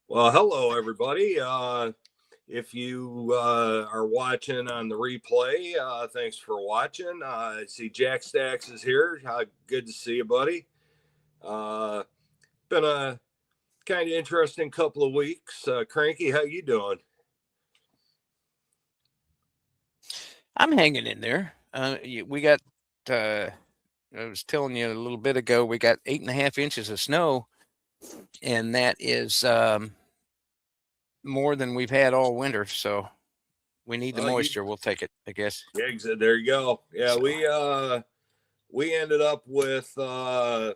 Well, hello everybody. If you are watching on the replay, thanks for watching. I see Jack Stacks is here. Good to see you, buddy. Uh, been a kind of interesting couple of weeks. Cranky, how you doing? I'm hanging in there. We got, I was telling you a little bit ago, we got 8.5 inches of snow, and that is more than we've had all winter. So we need the Oh, you moisture. We'll take it, I guess. yeah, there you go. Yeah, So we ended up with well,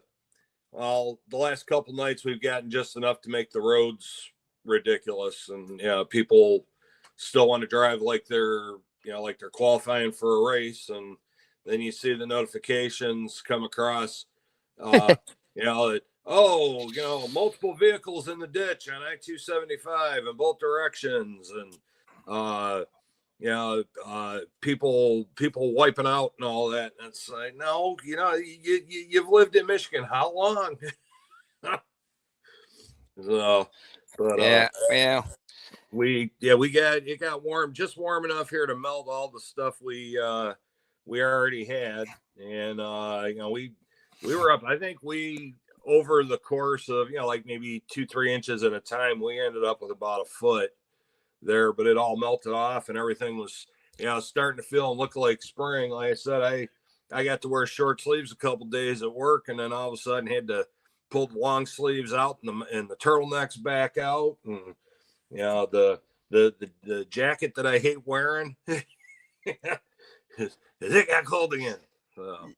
the last couple nights we've gotten just enough to make the roads ridiculous, and people still want to drive like they're qualifying for a race, and then you see the notifications come across, uh, that multiple vehicles in the ditch on I-275 in both directions, and uh, people wiping out and all that. And it's like, no, you've lived in Michigan how long? So, but yeah, well, it got warm, just warm enough here to melt all the stuff we already had, and we were up. I think we over the course of like maybe 2-3 inches at a time, we ended up with about a foot there, but it all melted off and everything was starting to feel and look like spring. Like I said, I got to wear short sleeves a couple days at work, and then all of a sudden had to pull the long sleeves out and the turtlenecks back out, and the jacket that I hate wearing it got cold again. So,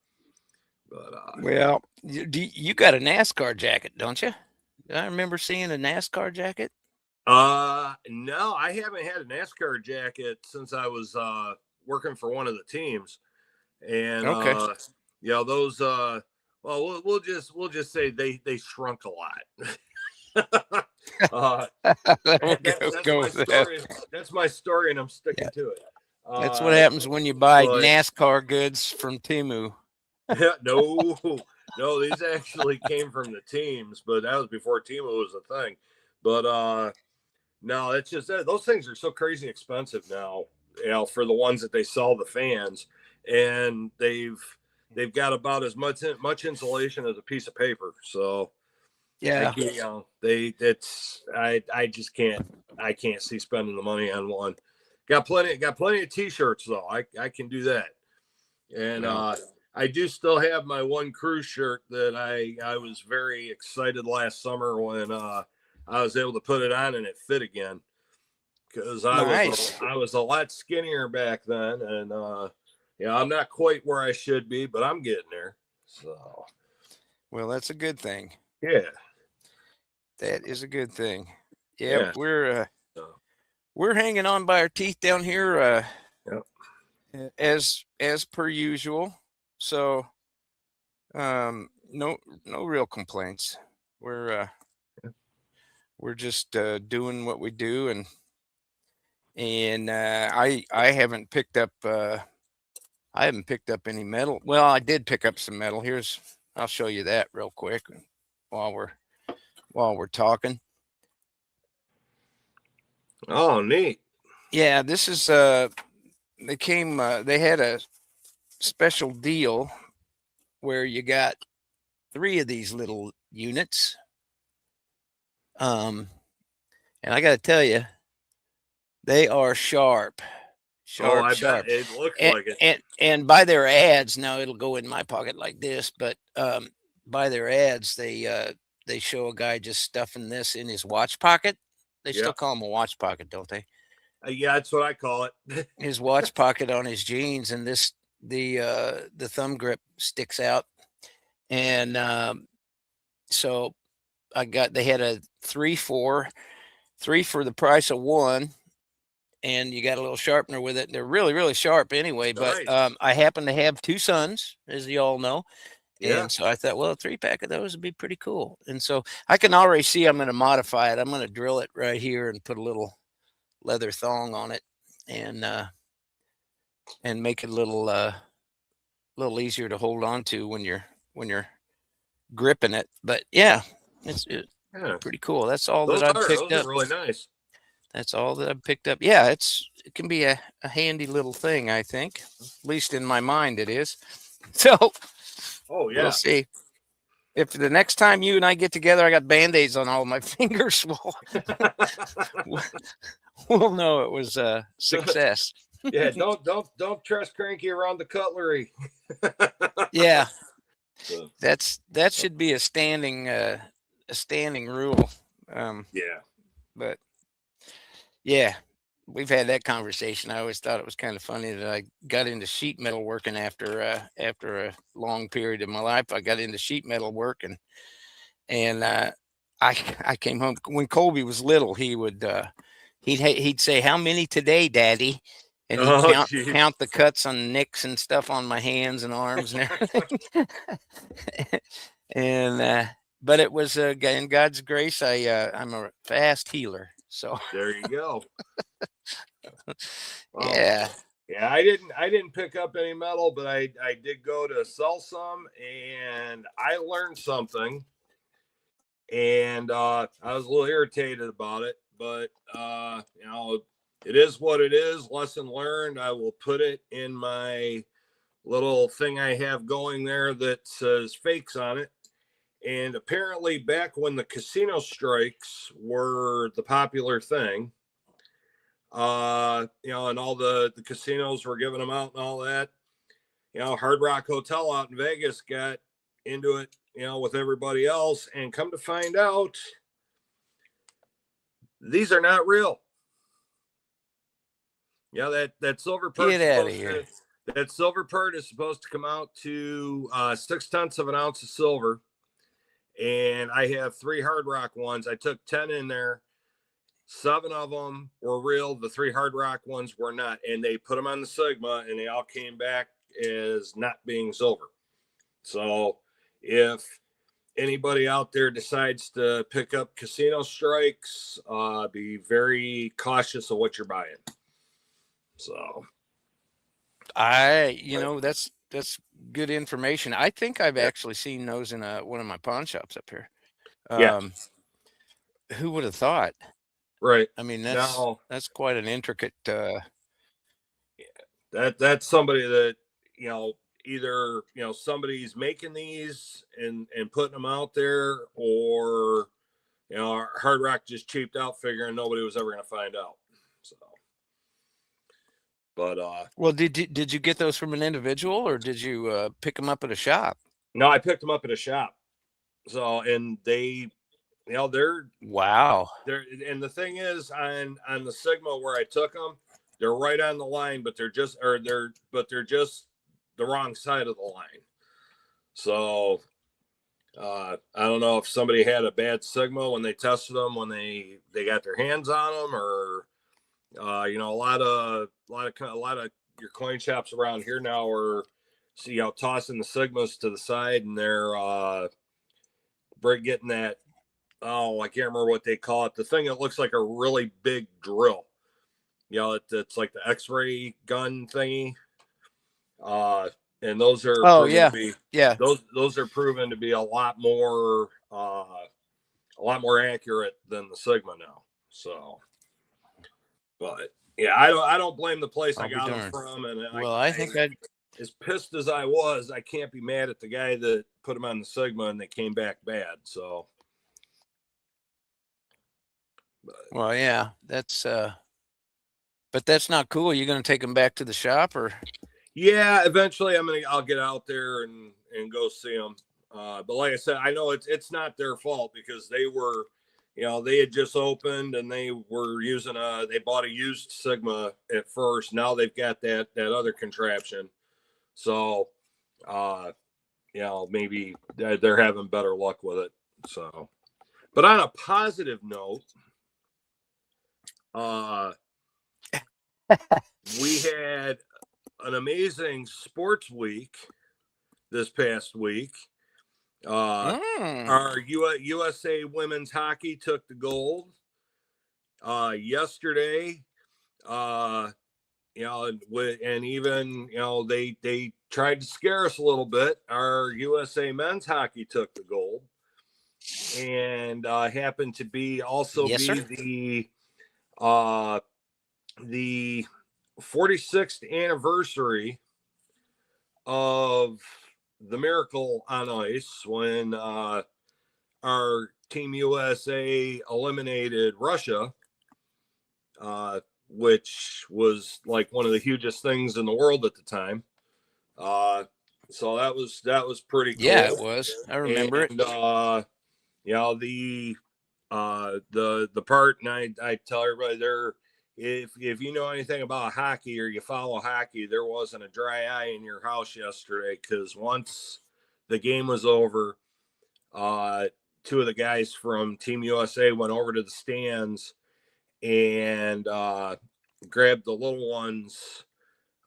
but well, you got a NASCAR jacket, don't you? I remember seeing a NASCAR jacket. No, I haven't had a NASCAR jacket since I was working for one of the teams, and Okay. those well, we'll just say they shrunk a lot. We'll That's go my with that. story. That's my story, and I'm sticking Yeah, to it. that's what happens when you buy But NASCAR goods from Timu. no, no, these actually came from the teams, but that was before Timo was a thing. But no, it's just that those things are so crazy expensive now, for the ones that they sell the fans, and they've got about as much insulation as a piece of paper. So I Yeah. can't, I just can't see spending the money on one. Got plenty of t-shirts though. I can do that. And Well, I do still have my one cruise shirt that I was very excited last summer when I was able to put it on and it fit again, because nice. I was a lot skinnier back then, and I'm not quite where I should be, but I'm getting there. So Well, that's a good thing. yeah, That is a good thing. Yeah, yeah, so, we're hanging on by our teeth down here, yeah. as per usual. So, no real complaints. We're just doing what we do, and I haven't picked up any metal. Well, I did pick up some metal. I'll show you that real quick while we're talking. Oh, neat. Yeah, this is they had a special deal where you got 3 of these little units. And I got to tell you, they are sharp, Oh, sharp, I bet sharp. it looks And like it. and by their ads, now it'll go in my pocket like this, but by their ads, they show a guy just stuffing this in his watch pocket. They Yeah, still call them a watch pocket, don't they? yeah, that's what I call it. His watch pocket on his jeans, and the thumb grip sticks out. And so they had a 3 for the price of one, and you got a little sharpener with it. They're really, really sharp anyway. But Nice. I happen to have 2 sons, as you all know. Yeah. And so I thought, well, a 3-pack of those would be pretty cool. And so I can already see I'm going to modify it. I'm going to drill it right here and put a little leather thong on it, and make it a little easier to hold on to when you're gripping it. But yeah, Yeah, Pretty cool. That's all that I've picked those up. are really nice. That's all that I've picked up. Yeah, it can be a handy little thing, I think. At least in my mind it is. So Oh we'll yeah. see. If the next time you and I get together, I got Band-Aids on all my fingers, we'll know it was a success. Yeah, don't trust Cranky around the cutlery. Yeah, So, that should be a standing rule. yeah. But yeah, we've had that conversation. I always thought it was kind of funny that I got into sheet metal working after a long period of my life. I got into sheet metal work, and I came home when Colby was little. He'd say, "How many today, Daddy?" And he'd Oh geez. count the cuts on nicks and stuff on my hands and arms and everything. And but it was in God's grace. I'm a fast healer. So There you go. Well, yeah. yeah, I didn't pick up any metal, but I did go to sell some, and I learned something, and I was a little irritated about it, but it is what it is. Lesson learned. I will put it in my little thing I have going there that says fakes on it. And apparently, back when the casino strikes were the popular thing, and all the casinos were giving them out and all that, Hard Rock Hotel out in Vegas got into it, with everybody else, and come to find out, these are not real. That silver Get out of here. that silver pert is supposed to come out to 0.6 of an ounce of silver, and I have 3 Hard Rock ones. I took 10 in there. 7 of them were real. The 3 Hard Rock ones were not, and they put them on the Sigma, and they all came back as not being silver. So if anybody out there decides to pick up casino strikes, be very cautious of what you're buying. So that's good information. I think I've yeah. actually seen those in one of my pawn shops up here. Yeah. Who would have thought? Right. I mean, Now, that's quite an intricate. that's somebody that, either, somebody's making these and putting them out there, or, Hard Rock just cheaped out figuring nobody was ever going to find out. So, but, well, did you get those from an individual, or did you pick them up at a shop? no, I picked them up at a shop. So, and they, they're, wow. And the thing is, on the Sigma where I took them, they're right on the line, but they're just the wrong side of the line. So I don't know if somebody had a bad Sigma when they tested them, when they got their hands on them, or a lot of your coin shops around here now are tossing the Sigmas to the side, and they're getting that, I can't remember what they call it, the thing that looks like a really big drill. It's like the X-ray gun thingy. And those are to be, those are proven to be a lot more accurate than the Sigma now. So, but yeah, I don't blame the place I got them from. And I think as pissed as I was, I can't be mad at the guy that put them on the Sigma and they came back bad. So, well, yeah, but that's not cool. You're going to take them back to the shop, or? Yeah, eventually I'll get out there and go see them. But like I said, I know it's not their fault, because they were, they had just opened and they were using they bought a used Sigma at first. Now they've got that other contraption. So, maybe they're having better luck with it. So, but on a positive note, we had an amazing sports week this past week. Our USA women's hockey took the gold yesterday. And even they tried to scare us a little bit. Our USA men's hockey took the gold. and happened to be also Yes, sir. the 46th anniversary of the Miracle on Ice when our Team USA eliminated Russia, which was like one of the hugest things in the world at the time. So that was pretty cool. Yeah, it was. I remember and, it. The part, and I tell everybody there, if you know anything about hockey or you follow hockey, there wasn't a dry eye in your house yesterday, because once the game was over, two of the guys from Team USA went over to the stands and grabbed the little ones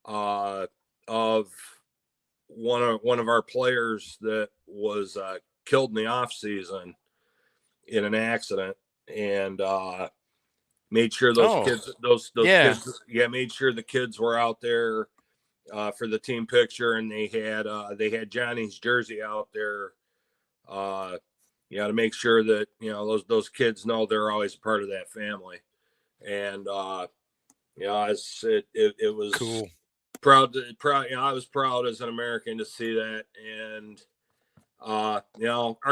of one of our players that was killed in the off season in an accident, and made sure those kids, those kids, made sure the kids were out there for the team picture, and they had Johnny's jersey out there, to make sure that those kids know they're always a part of that family, and it was cool. Proud. I was proud as an American to see that, and our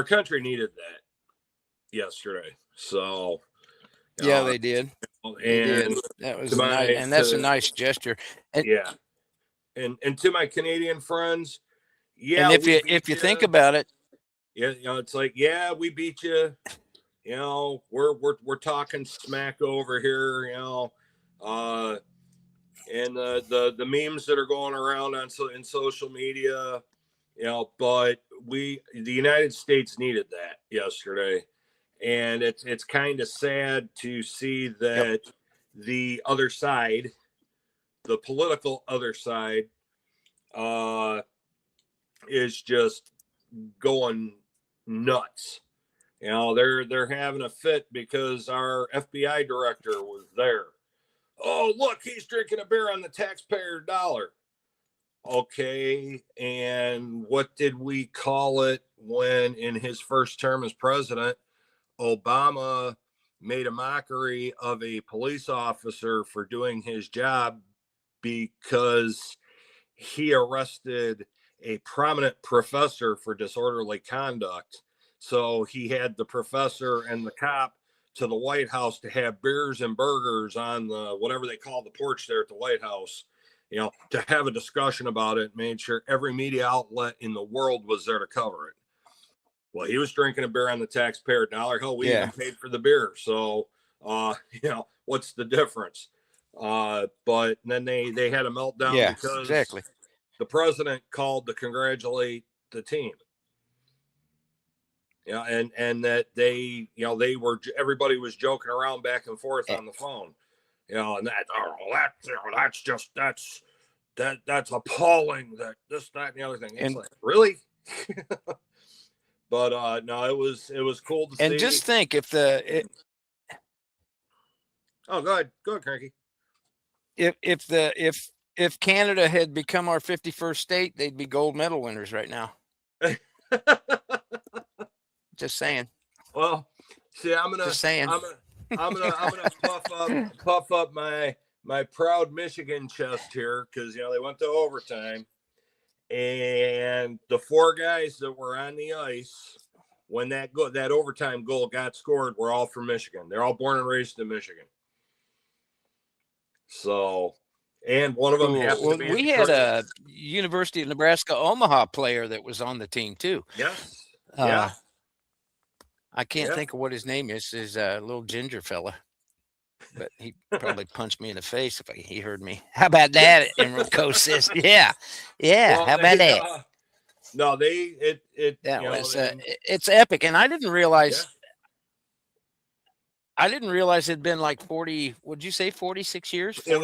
country needed that yesterday. So they did. And that was that's a nice gesture. And, and to my Canadian friends, and if you think about it, it's like, we beat you. We're talking smack over here. And the memes that are going around in social media, but the United States needed that yesterday, and it's kind of sad to see that the other side, the political other side, is just going nuts. They're having a fit because our FBI director was there. Oh, look, he's drinking a beer on the taxpayer dollar. Okay, and what did we call it when in his first term as president, Obama made a mockery of a police officer for doing his job because he arrested a prominent professor for disorderly conduct. So he had the professor and the cop to the White House to have beers and burgers on the whatever they call the porch there at the White House, to have a discussion about it, made sure every media outlet in the world was there to cover it. Well, he was drinking a beer on the taxpayer dollar. Hell, we even paid for the beer. So, what's the difference? But then they had a meltdown because the president called to congratulate the team. And that they were, everybody was joking around back and forth on the phone, and that's appalling, that this, that, and the other thing. It's like, really? But no, it was cool to see. And just think if oh, go ahead, Cranky. If Canada had become our 51st state, they'd be gold medal winners right now. Just saying. Well, see, I'm gonna puff up my proud Michigan chest here, because they went to overtime, and the four guys that were on the ice when that overtime goal got scored were all from Michigan. They're all born and raised in Michigan. So, and one of them happened to be. We had a University of Nebraska Omaha player that was on the team too. Yes. I can't think of what his name is. Is a little ginger fella, but he probably punched me in the face if he heard me. How about that? Emerald Coast says, yeah. Well, how about that? No, it's epic, and I didn't realize. I didn't realize it'd been like 40. Would you say 46 years? 40?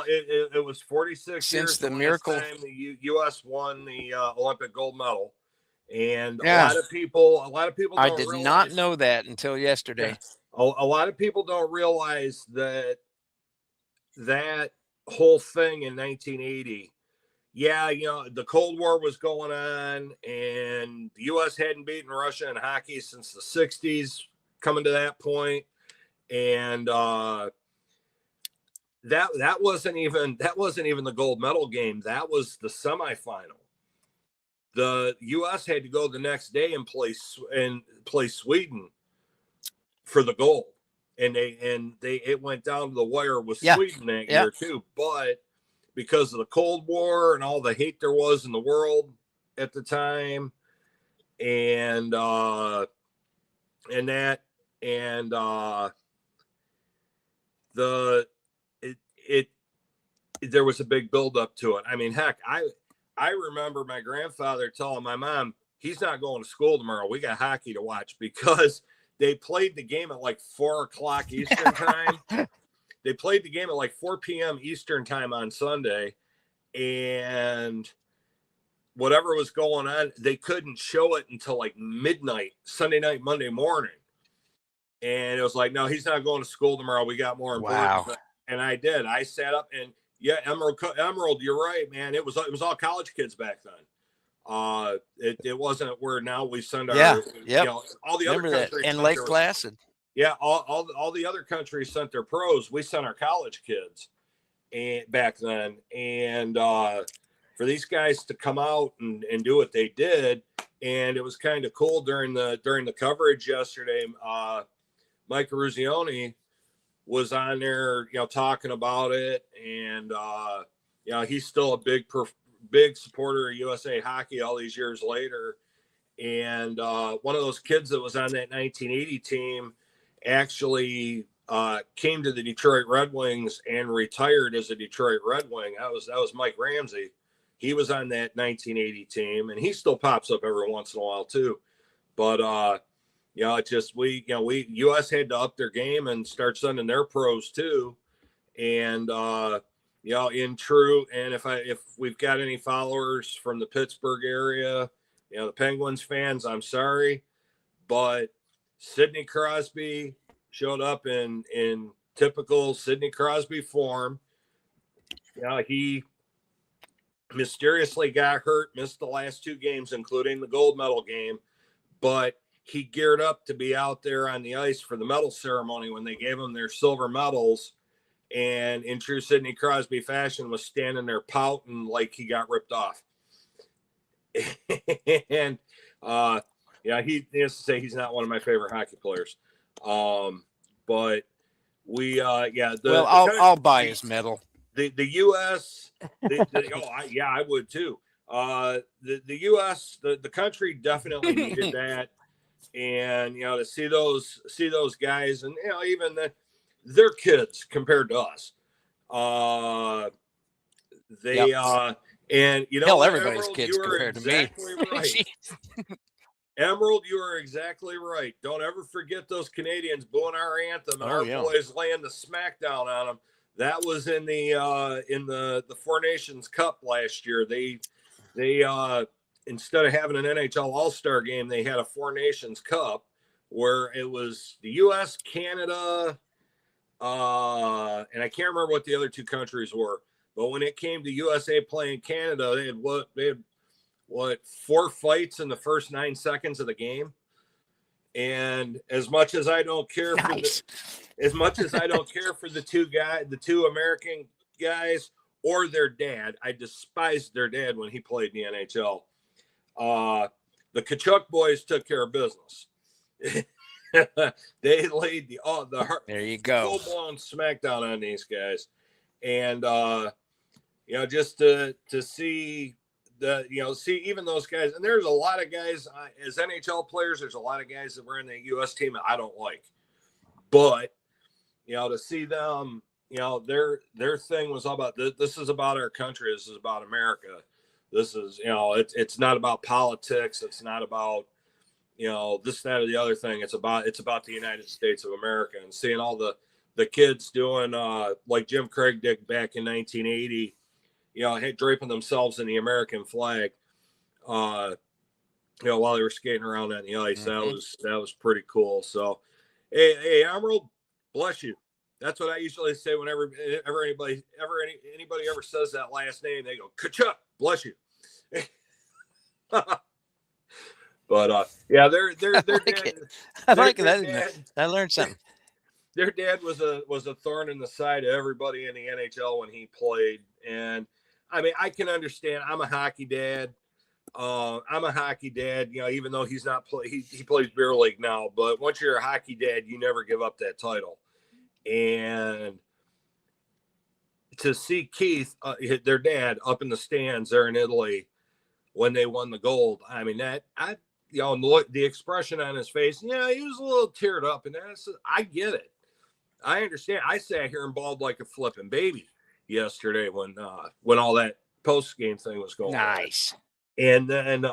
It was 46 since years the miracle. Time the U.S. won the Olympic gold medal. And a lot of people I did not know that until yesterday. A lot of people don't realize that whole thing in 1980, yeah, the Cold War was going on, and the U.S. hadn't beaten Russia in hockey since the '60s, coming to that point, and that wasn't even the gold medal game. That was the semifinal. The U.S. had to go the next day and play Sweden for the gold, and it went down to the wire with Sweden that year too. But because of the Cold War and all the hate there was in the world at the time, and that and the it there was a big buildup to it. I mean, heck, I remember my grandfather telling my mom, he's not going to school tomorrow. We got hockey to watch, because they played the game at like 4:00 Eastern time. They played the game at like 4 p.m. Eastern time on Sunday, and whatever was going on, they couldn't show it until like midnight, Sunday night, Monday morning. And it was like, no, he's not going to school tomorrow. We got more important. Wow. And I did. I sat up, and yeah, Emerald, you're right, man. It was all college kids back then. It wasn't where now we send our all the other countries and Lake Placid. Yeah, all the other countries sent their pros. We sent our college kids, and back then, and for these guys to come out and do what they did, and it was kind of cool during the coverage yesterday. Mike Ruzioni was on there, talking about it, and he's still a big supporter of USA Hockey all these years later. And one of those kids that was on that 1980 team actually came to the Detroit Red Wings and retired as a Detroit Red Wing. That was Mike Ramsey. He was on that 1980 team, and he still pops up every once in a while too. But it's just U.S. had to up their game and start sending their pros too. And in true, and if we've got any followers from the Pittsburgh area, the Penguins fans, I'm sorry, but Sidney Crosby showed up in typical Sidney Crosby form. He mysteriously got hurt, missed the last 2 games, including the gold medal game, but he geared up to be out there on the ice for the medal ceremony when they gave him their silver medals, and in true Sidney Crosby fashion was standing there pouting like he got ripped off. And he has to say he's not one of my favorite hockey players. But we I'll buy his medal. The U.S. I would too. The U.S. the country definitely needed that, and to see those guys, and even they're kids compared to us. And everybody's Emerald, kids compared exactly to me. Right. Emerald, you are exactly right. Don't ever forget those Canadians booing our anthem and our boys laying the smackdown on them. That was in the Four Nations Cup last year. They instead of having an NHL All-Star game, they had a Four Nations Cup where it was the U.S., Canada, and I can't remember what the other 2 countries were. But when it came to USA playing Canada, they had 4 fights in the first 9 seconds of the game. And as much as I don't care for the 2 American guys or their dad, I despised their dad when he played in the NHL. The Kachuk boys took care of business. They laid there you go, full-blown smackdown on these guys. And just to see see even those guys, and there's a lot of guys as NHL players, there's a lot of guys that were in the U.S. team that I don't like, but to see them, their thing was all about this is about our country, this is about America, this is it's not about politics, it's not about this, that, or the other thing. It's about the United States of America, and seeing all the kids doing like Jim Craig did back in 1980, draping themselves in the American flag, while they were skating around on the ice. Mm-hmm. That was pretty cool. So, hey, Emerald, bless you. That's what I usually say whenever anybody ever says that last name. They go, "Kachuk, bless you." But yeah, I their like dad, it. I their like their that. dad, I learned something. their dad was a thorn in the side of everybody in the NHL when he played. And I mean, I can understand. I'm a hockey dad. You know, even though he's not he plays beer league now. But once you're a hockey dad, you never give up that title. And to see Keith, their dad, up in the stands there in Italy when they won the gold, I mean, you know, look, the expression on his face, yeah, he was a little teared up, and I get it. I understand. I sat here and bawled like a flipping baby yesterday when all that post game thing was going on. Nice. And then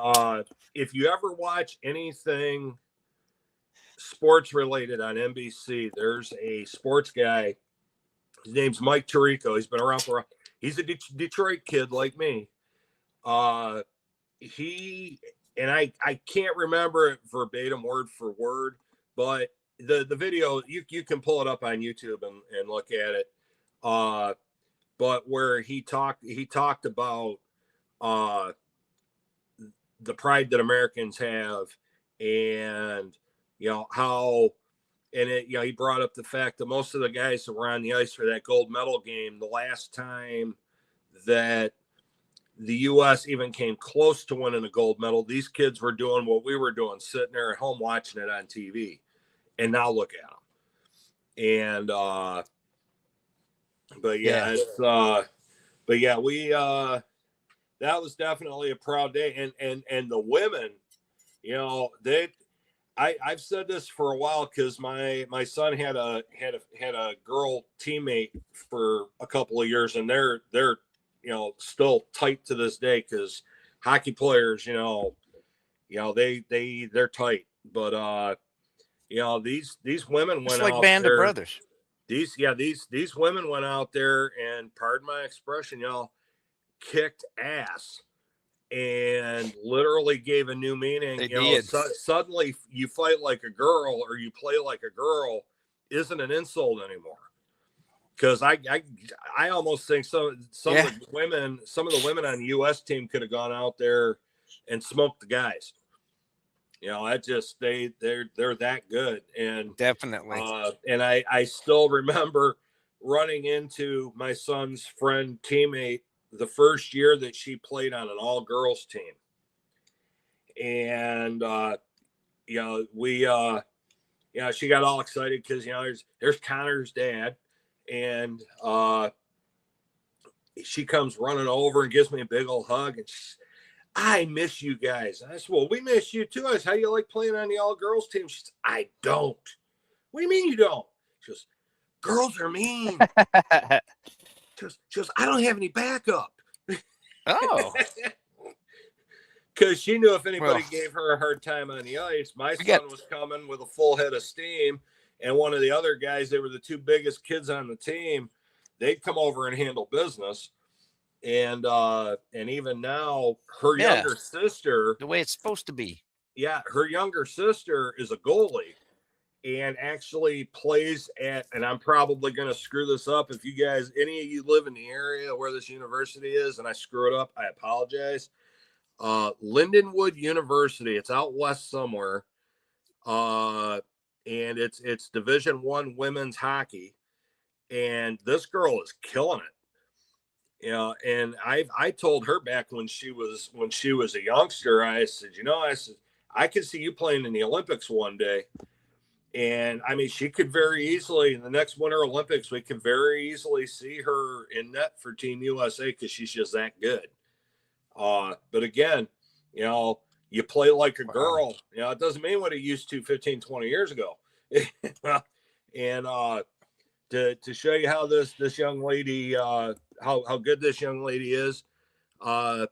if you ever watch anything sports related on NBC, there's a sports guy. His name's Mike Tirico. He's been around he's a Detroit kid like me. He and I can't remember it verbatim word for word, but the video you can pull it up on YouTube and look at it. But where he talked about the pride that Americans have, and you know how, and you know, he brought up the fact that most of the guys that were on the ice for that gold medal game, the last time that the U.S. even came close to winning a gold medal, these kids were doing what we were doing, sitting there at home watching it on TV. And now look at them. And but yeah, it's but yeah, we that was definitely a proud day. And the women, you know, I've said this for a while because my son had a girl teammate for a couple of years, and they're you know still tight to this day because hockey players, you know they're tight. But you know these women It's went like out Band of there. Brothers. These women went out there and, pardon my expression, you know, kicked ass. And literally gave a new meaning. They You know, did. suddenly you fight like a girl or you play like a girl isn't an insult anymore. Because I almost think some Yeah. of the women on the U.S. team could have gone out there and smoked the guys. You know, that just they're that good. And Definitely. and I still remember running into my son's friend teammate the first year that she played on an all-girls team. And you know, you know, she got all excited because, you know, there's Connor's dad, and she comes running over and gives me a big old hug, and I miss you guys. And I said, well, we miss you too. I said, how do you like playing on the all-girls team? She said, I don't. What do you mean you don't? She goes, girls are mean. She goes, I don't have any backup. Oh. Because she knew if anybody gave her a hard time on the ice, my son was coming with a full head of steam, and one of the other guys, they were the two biggest kids on the team, they'd come over and handle business. And even now, her younger sister, the way it's supposed to be. Yeah, her younger sister is a goalie and actually plays at, and I'm probably going to screw this up. If you guys, any of you live in the area where this university is, and I screw it up, I apologize. Lindenwood University. It's out west somewhere. And it's Division I women's hockey. And this girl is killing it. You know, and I told her back when she was a youngster, I said, you know, I could see you playing in the Olympics one day. And I mean, she could very easily, in the next Winter Olympics, we could very easily see her in net for Team USA because she's just that good. But again, you know, you play like a girl. You know, it doesn't mean what it used to 15, 20 years ago. And to show you how this young lady, how good this young lady is, yeah,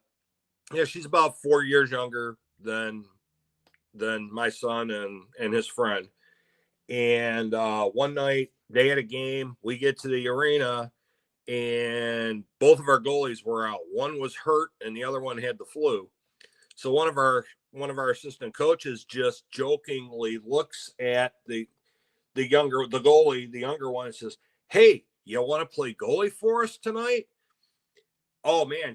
she's about 4 years younger than my son and his friend. And one night they had a game. We get to the arena, and both of our goalies were out. One was hurt, and the other one had the flu. So one of our assistant coaches just jokingly looks at the younger one, and says, hey, you want to play goalie for us tonight? Oh man,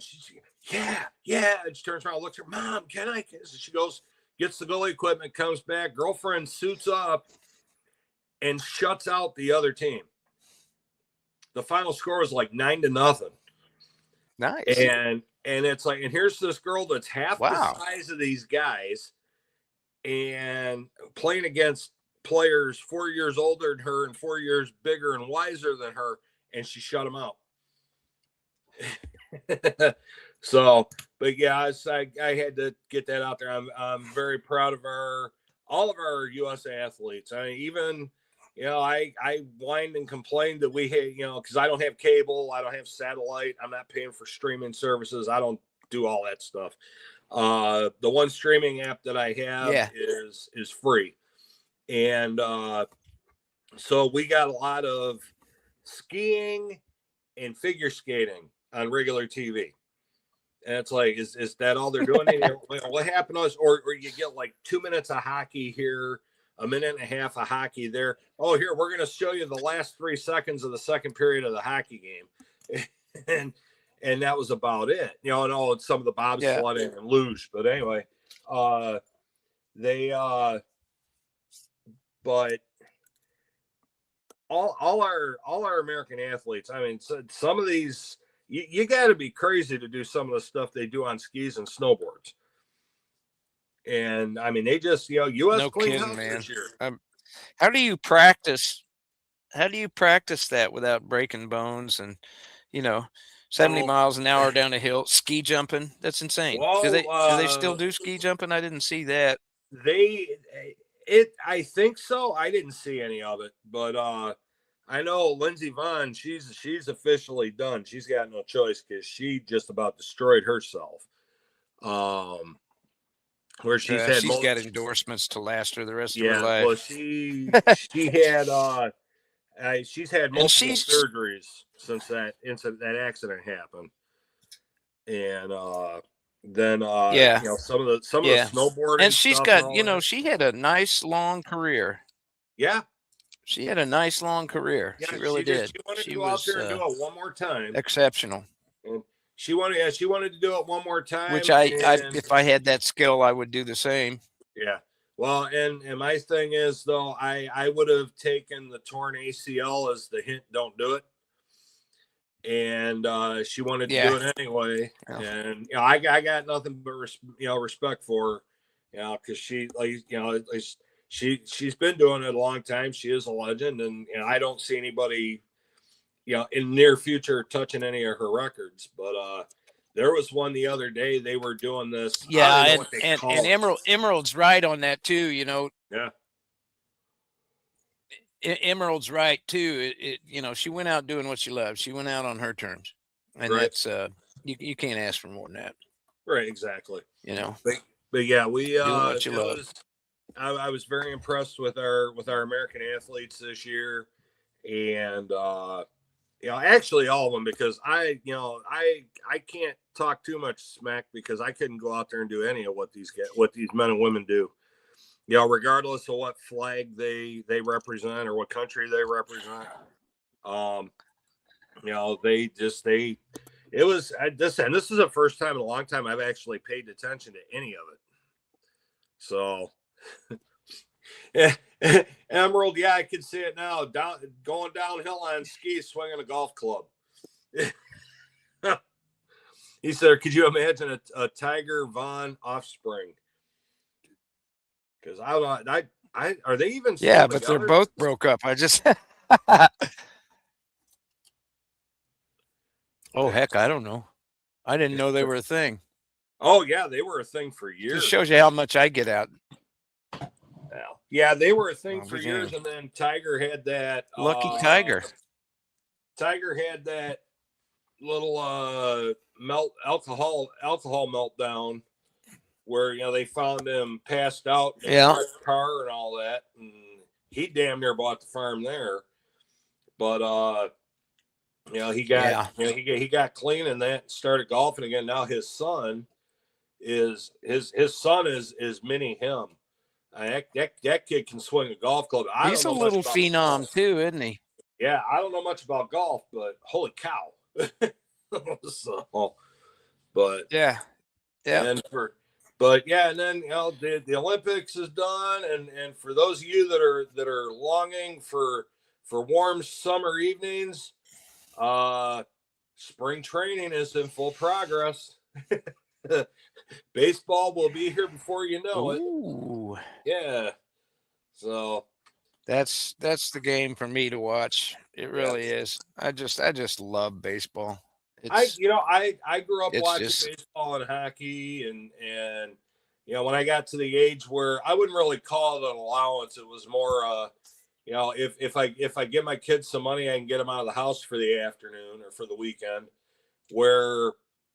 yeah. And she turns around, looks at her, Mom, can I? So she goes, gets the goalie equipment, comes back, girlfriend suits up and shuts out the other team. The final score was like 9-0. Nice. And it's like, and here's this girl that's half the Wow. size of these guys and playing against players 4 years older than her and 4 years bigger and wiser than her, and she shut them out. So, but yeah, I had to get that out there. I'm very proud of all of our U.S. athletes. I mean, even, I whined and complained that we had, because I don't have cable, I don't have satellite, I'm not paying for streaming services, I don't do all that stuff. The one streaming app that I have is free, and so we got a lot of skiing and figure skating on regular TV. And it's like, is that all they're doing? What happened to us? Or you get like 2 minutes of hockey here, a minute and a half of hockey there. Oh, here, we're going to show you the last 3 seconds of the second period of the hockey game. and that was about it. And some of the bobsledding and luge. But anyway, but all our American athletes, I mean, some of these, you got to be crazy to do some of the stuff they do on skis and snowboards. And I mean, they just, U.S. No cleaned kidding, house man. this year. How do you practice? How do you practice that without breaking bones and, 70 miles an hour down a hill, ski jumping? That's insane. Well, do they still do ski jumping? I didn't see that. I think so. I didn't see any of it, but I know Lindsey Vonn, she's officially done. She's got no choice because she just about destroyed herself. Where she's got endorsements to last her the rest of her life. Well, she had she's had multiple surgeries since that accident happened, and then some of the snowboarding, and she's got she had a nice long career. Yeah, she had a nice long career. Yeah, she really did. She wanted to go out there and do it one more time. Exceptional. And she wanted to do it one more time. Which I if I had that skill, I would do the same. Yeah. Well, and my thing is though, I would have taken the torn ACL as the hint, don't do it. And she wanted to do it anyway. Yeah. And I got nothing but respect for her, because she she's been doing it a long time. She is a legend, and I don't see anybody in the near future touching any of her records. But there was one the other day, they were doing this. Yeah, and Emerald's right on that too, Yeah. Emerald's right too. She went out doing what she loved. She went out on her terms. And that's you can't ask for more than that. Right, exactly. But yeah, we I was very impressed with our American athletes this year, and actually all of them, because I can't talk too much smack because I couldn't go out there and do any of what these men and women do. Regardless of what flag they represent or what country they represent. This is the first time in a long time I've actually paid attention to any of it. So Emerald, I can see it now. Going downhill on skis, swinging a golf club. He said, "Could you imagine a Tiger Vonn offspring?" Because are they even? Yeah, but they're both broke up. I just. Oh heck, I don't know. I didn't know they were a thing. Oh yeah, they were a thing for years. Just shows you how much I get out. Yeah, they were a thing for years, and then Tiger had that lucky Tiger. Tiger had that little alcohol meltdown where they found him passed out in the car and all that, and he damn near bought the farm there. But he got clean and that, started golfing again. Now his son is mini him. That kid can swing a golf club. He's a little phenom too, isn't he? Yeah, I don't know much about golf, but holy cow. So, but Yeah. Yeah. and for but yeah, and then the Olympics is done, and for those of you that are longing for warm summer evenings, uh spring training is in full progress. Baseball will be here before you know it. Ooh. Yeah. So That's the game for me to watch. It yeah. really is. I just love baseball. I It's you know I grew up it's watching just baseball and hockey and when I got to the age where I wouldn't really call it an allowance, it was more if I give my kids some money, I can get them out of the house for the afternoon or for the weekend. Where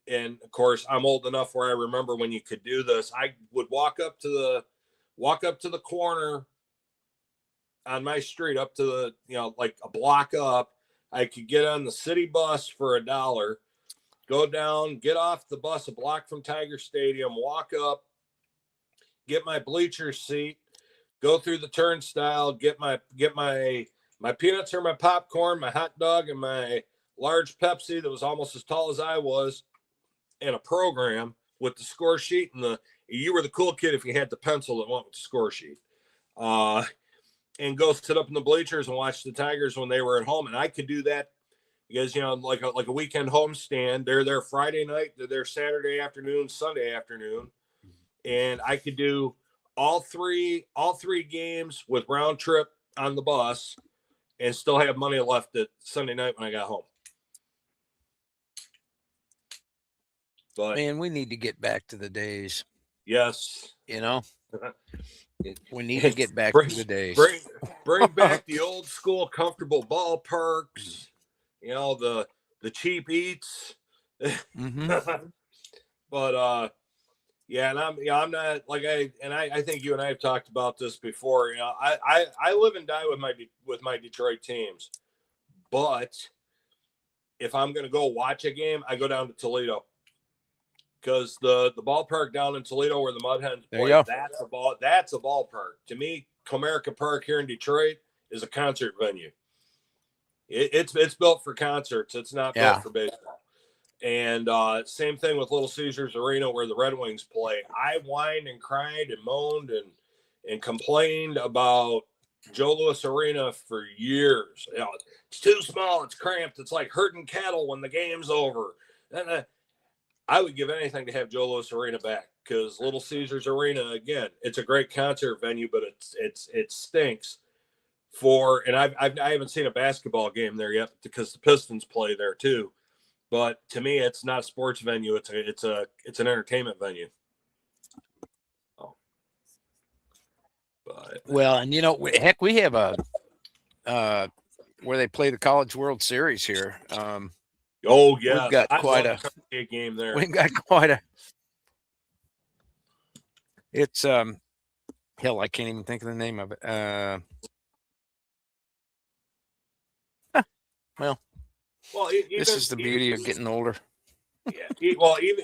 and of course I'm old enough where I remember when you could do this. I would walk up to the corner on my street up to the like a block up. I could get on the city bus for $1, go down, get off the bus a block from Tiger Stadium, walk up, get my bleacher seat, go through the turnstile, get my peanuts or my popcorn, my hot dog, and my large Pepsi that was almost as tall as I was, and a program with the score sheet and you were the cool kid if you had the pencil that went with the score sheet. And go sit up in the bleachers and watch the Tigers when they were at home. And I could do that because like a weekend homestand. They're there Friday night, they're there Saturday afternoon, Sunday afternoon, and I could do all three games with round trip on the bus and still have money left at Sunday night when I got home. But man, we need to get back to the days. yes, You know, we need to get back bring to the days. bring back the old school comfortable ballparks. The cheap eats. hmm But yeah, and I'm not like I think you and I have talked about this before. I live and die with my Detroit teams, but if I'm gonna go watch a game, I go down to Toledo because the ballpark down in Toledo where the Mud Hens There you play, go. that's a ballpark. To me, Comerica Park here in Detroit is a concert venue. It's built for concerts. It's not built Yeah. for baseball. And same thing with Little Caesars Arena where the Red Wings play. I whined and cried and moaned and complained about Joe Louis Arena for years. It's too small. It's cramped. It's like herding cattle when the game's over. And I would give anything to have Joe Louis Arena back because Little Caesars Arena, again, it's a great concert venue, but it stinks. And I haven't seen a basketball game there yet because the Pistons play there too. But to me, it's not a sports venue. It's an entertainment venue. Oh, but Well, and heck, we have a where they play the College World Series here. oh We've yes, got I quite love a to come see a game there. we've got quite a. It's hell, I can't even think of the name of it. Well, Well, this is the beauty of getting older.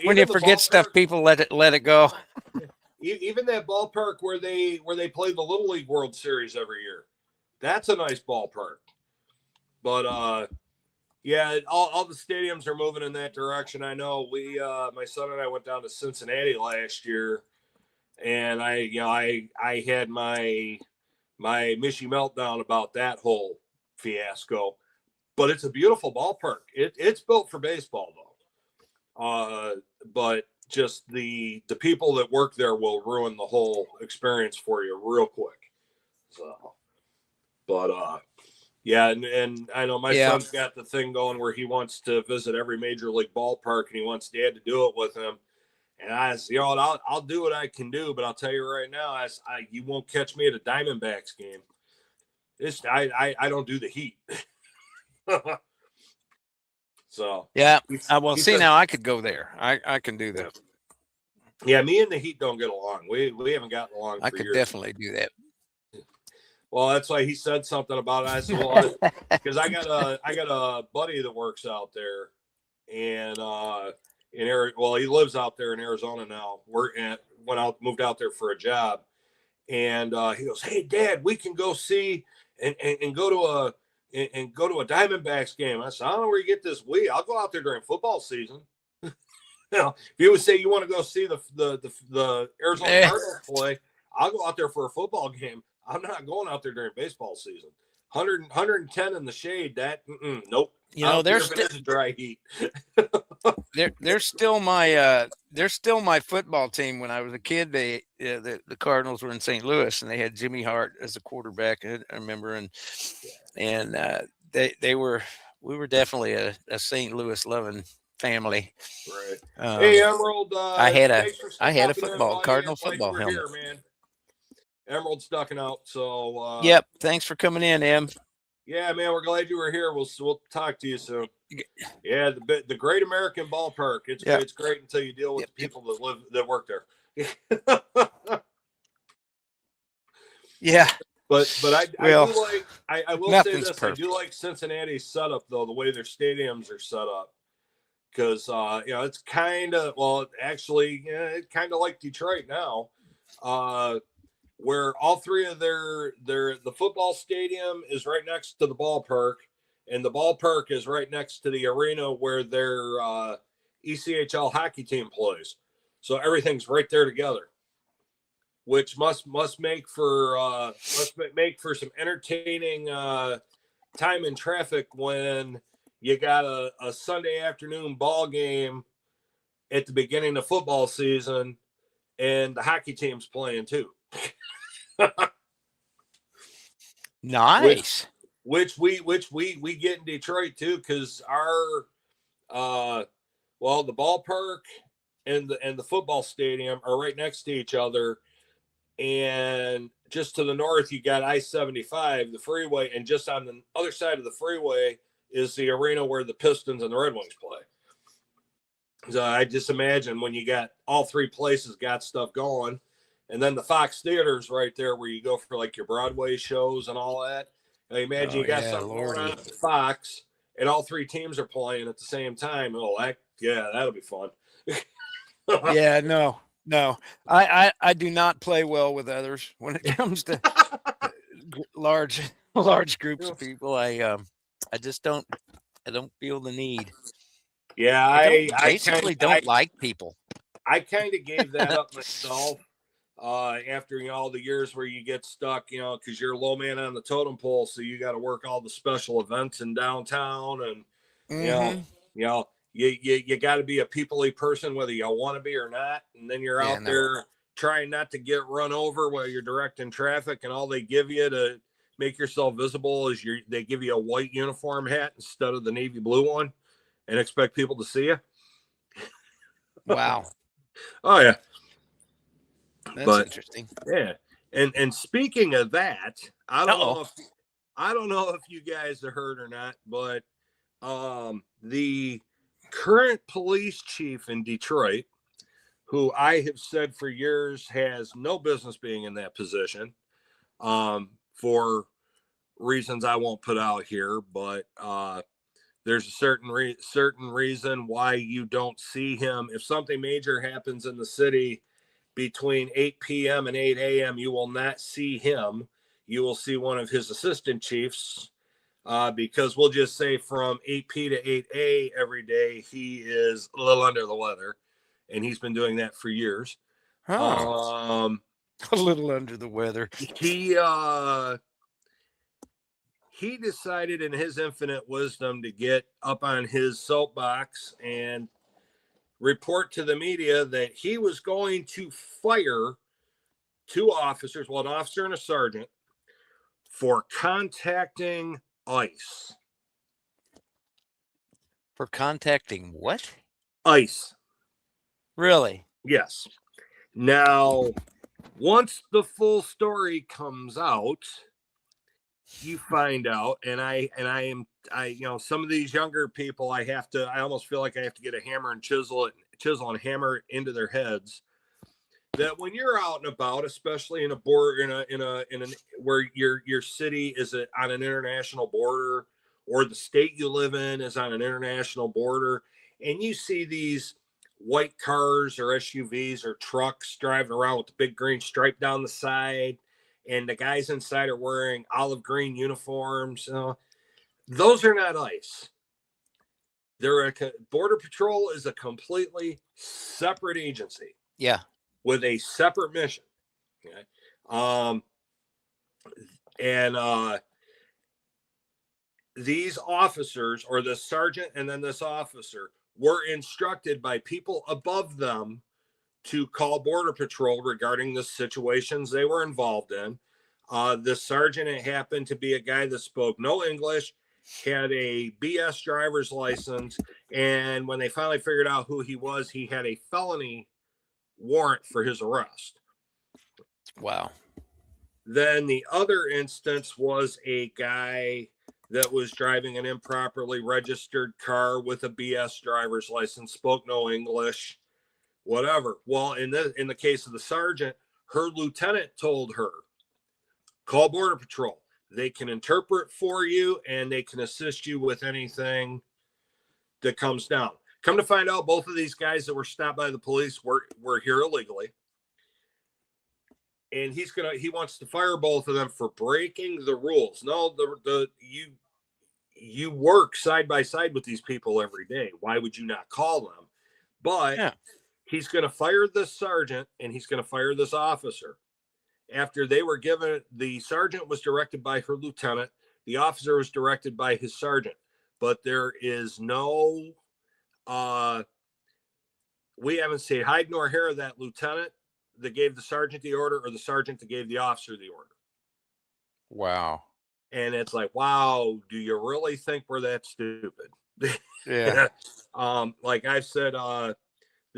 When you even the forget stuff, ballpark, people let it go. even that ballpark where they play the Little League World Series every year, that's a nice ballpark. But yeah, all the stadiums are moving in that direction. I know my son and I went down to Cincinnati last year, and I had my Michi meltdown about that whole fiasco. But it's a beautiful ballpark. It's built for baseball though. But just the people that work there will ruin the whole experience for you real quick. So, but yeah, and I know my Yeah. son's got the thing going where he wants to visit every major league ballpark and he wants Dad to do it with him. And I said, I'll do what I can do, but I'll tell you right now, you won't catch me at a Diamondbacks game. I don't do the heat. So Yeah. he Well, see, said, now I could go there. I can do that. yeah, me and the Heat don't get along. We haven't gotten along I for could years. definitely do that. Well, that's why he said something about it. I said, well, because I got a buddy that works out there, and he lives out there in Arizona now. Moved out there for a job, and he goes, "Hey, Dad, we can go see and go to and go to a Diamondbacks game. I said, I don't know where you get this weed. I'll go out there during football season. If you would say you want to go see the Arizona Cardinals play, I'll go out there for a football game. I'm not going out there during baseball season. 110 in the shade. That nope. There's a dry heat. they're still my football team. When I was a kid, the Cardinals were in St. Louis, and they had Jimmy Hart as a quarterback. I remember, and we were definitely a St. Louis loving family. Right. Hey, Emerald. I had a football Cardinal football helmet. Here, man. Emerald's ducking out. So yep. Thanks for coming in, Em. Yeah, man, we're glad you were here. We'll talk to you soon. Yeah, the Great American Ballpark. It's great until you deal with the people that work there. Yeah. But I will say this. Perfect. I do like Cincinnati's setup, though, the way their stadiums are set up. Because it's kind of it's kind of like Detroit now. Where all three of the football stadium is right next to the ballpark, and the ballpark is right next to the arena where their ECHL hockey team plays. So everything's right there together, which must make for some entertaining time in traffic when you got a Sunday afternoon ball game at the beginning of football season, and the hockey team's playing too. Nice. Which we get in Detroit too, because our the ballpark and the football stadium are right next to each other, and just to the north you got I-75, the freeway, and just on the other side of the freeway is the arena where the Pistons and the Red Wings play. So I just imagine when you got all three places got stuff going. And then the Fox Theater's right there where you go for like your Broadway shows and all that. I imagine you got something going on at the Fox, and all three teams are playing at the same time. That'll be fun. Yeah, no. I do not play well with others when it comes to large groups of people. I just don't feel the need. Yeah, I basically don't like people. I kind of gave that up myself. After all the years where you get stuck, because you're a low man on the totem pole, so you got to work all the special events in downtown, and you got to be a people-y person whether you want to be or not, and then you're out there trying not to get run over while you're directing traffic, and all they give you to make yourself visible is they give you a white uniform hat instead of the navy blue one, and expect people to see you. Wow. Oh yeah. That's interesting. Yeah. And speaking of that, I don't know if you guys have heard or not, but the current police chief in Detroit, who I have said for years has no business being in that position, for reasons I won't put out here, but there's a certain reason why you don't see him. If something major happens in the city between 8 p.m. and 8 a.m., you will not see him. You will see one of his assistant chiefs, because we'll just say from 8 p to 8 a every day, he is a little under the weather, and he's been doing that for years. A little under the weather. He decided in his infinite wisdom to get up on his soapbox and report to the media that he was going to fire two officers, an officer and a sergeant, for contacting ICE. For contacting what? ICE. Really? Yes. Now, once the full story comes out, you find out, and I some of these younger people, I almost feel like I have to get a hammer and chisel and hammer into their heads that when you're out and about, especially in a border, where your city is on an international border, or the state you live in is on an international border, and you see these white cars or SUVs or trucks driving around with the big green stripe down the side, and the guys inside are wearing olive green uniforms. Those are not ICE. Border Patrol is a completely separate agency. Yeah. With a separate mission. Okay. And these officers, or the sergeant and then this officer, were instructed by people above them to call Border Patrol regarding the situations they were involved in. The sergeant, it happened to be a guy that spoke no English, had a BS driver's license, and when they finally figured out who he was, he had a felony warrant for his arrest. Wow. Then the other instance was a guy that was driving an improperly registered car with a BS driver's license, spoke no English, whatever. Well, in the case of the sergeant, her lieutenant told her, call Border Patrol. They can interpret for you and they can assist you with anything that comes down. Come to find out, both of these guys that were stopped by the police were here illegally. And he wants to fire both of them for breaking the rules. No, you work side by side with these people every day. Why would you not call them? But he's going to fire this sergeant and he's going to fire this officer. After they were given, the sergeant was directed by her lieutenant. The officer was directed by his sergeant. But there is no, we haven't seen hide nor hair of that lieutenant that gave the sergeant the order or the sergeant that gave the officer the order. Wow. And it's like, wow, do you really think we're that stupid? Yeah. Like I said, the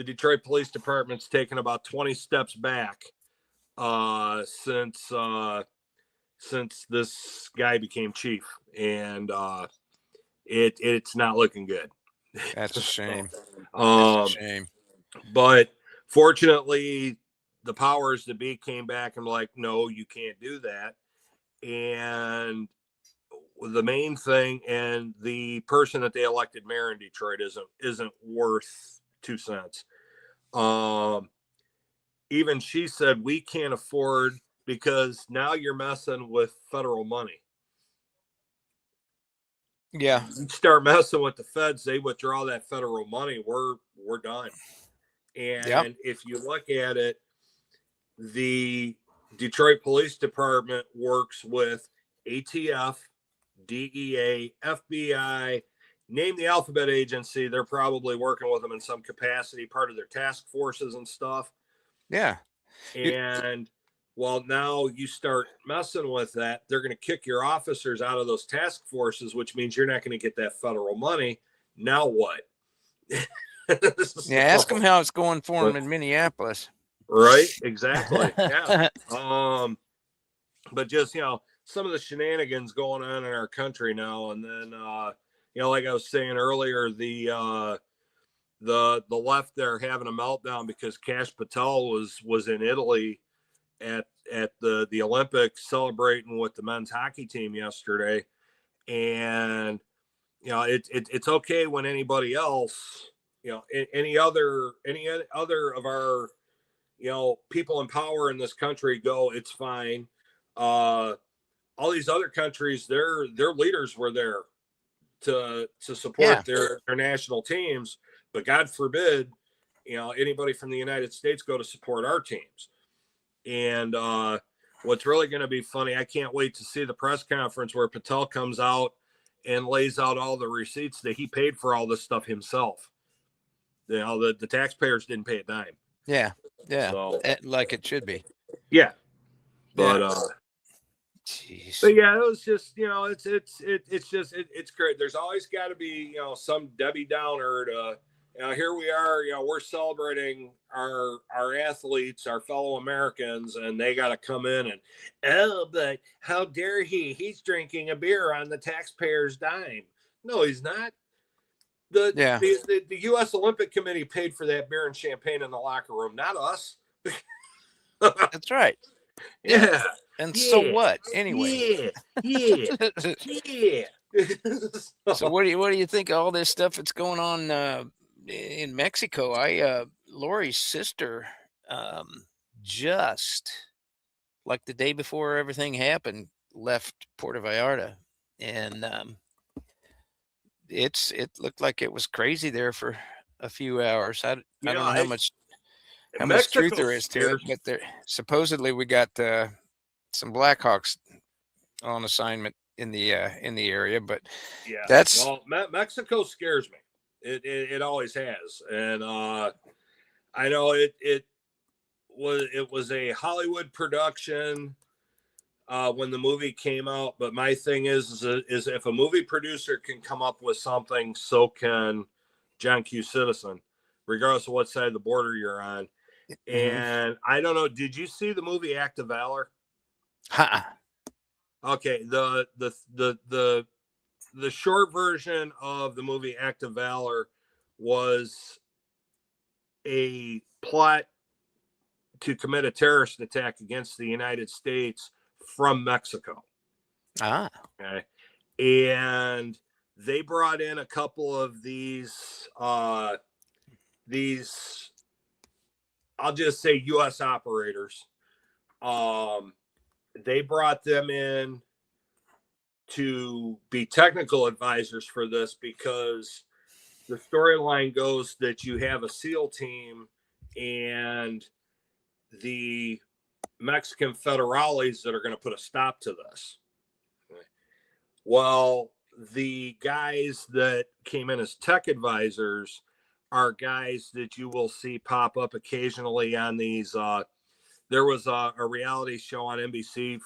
Detroit Police Department's taken about 20 steps back since this guy became chief, and it's not looking good. That's a shame. That's a shame. But fortunately, the powers that be came back and like, no, you can't do that. And the main thing, and the person that they elected mayor in Detroit isn't worth 2 cents. Even she said, we can't afford, because now you're messing with federal money. Yeah. You start messing with the feds, they withdraw that federal money, we're done. And if you look at it, the Detroit Police Department works with ATF, DEA, FBI, name the alphabet agency. They're probably working with them in some capacity, part of their task forces and stuff. Yeah. And well, now you start messing with that, they're going to kick your officers out of those task forces, which means you're not going to get that federal money. Now what? Yeah, ask them how it's going for them in Minneapolis. Right, exactly. Yeah. But just, some of the shenanigans going on in our country now, and then like I was saying earlier, the left there having a meltdown because Kash Patel was in Italy at the Olympics celebrating with the men's hockey team yesterday. And it's okay when anybody else, any other of our people in power in this country go, it's fine. All these other countries, their leaders were there to support their national teams, but God forbid, anybody from the United States go to support our teams. And what's really going to be funny, I can't wait to see the press conference where Patel comes out and lays out all the receipts that he paid for all this stuff himself. The taxpayers didn't pay a dime. Yeah. So, like it should be. Yeah. But but yeah, it was just, it's great. There's always got to be, some Debbie Downer to, here we are, we're celebrating our athletes, our fellow Americans, and they got to come in and, but how dare he's drinking a beer on the taxpayer's dime. No, he's not. The U.S. Olympic Committee paid for that beer and champagne in the locker room, not us. That's right. Yeah. And so what? Anyway. Yeah. So what do you think of all this stuff that's going on in Mexico? Lori's sister, just like the day before everything happened, left Puerto Vallarta, and it looked like it was crazy there for a few hours. I don't know how much truth Mexico there is to it, scares. but there supposedly we got some Blackhawks on assignment in the area, but Yeah, that's well, Mexico scares me. It always has, and I know it was a Hollywood production when the movie came out. But my thing is if a movie producer can come up with something, so can John Q. Citizen, regardless of what side of the border you're on. mhm. And I don't know, did you see the movie Act of Valor? Uh-uh. Okay, the short version of the movie Act of Valor was a plot to commit a terrorist attack against the United States from Mexico. Ah, Okay. And they brought in a couple of these I'll just say US operators. Um they brought them in to be technical advisors for this because the storyline goes that you have a SEAL team and the Mexican federales that are going to put a stop to this. Well, the guys that came in as tech advisors are guys that you will see pop up occasionally on these. There was a reality show on NBC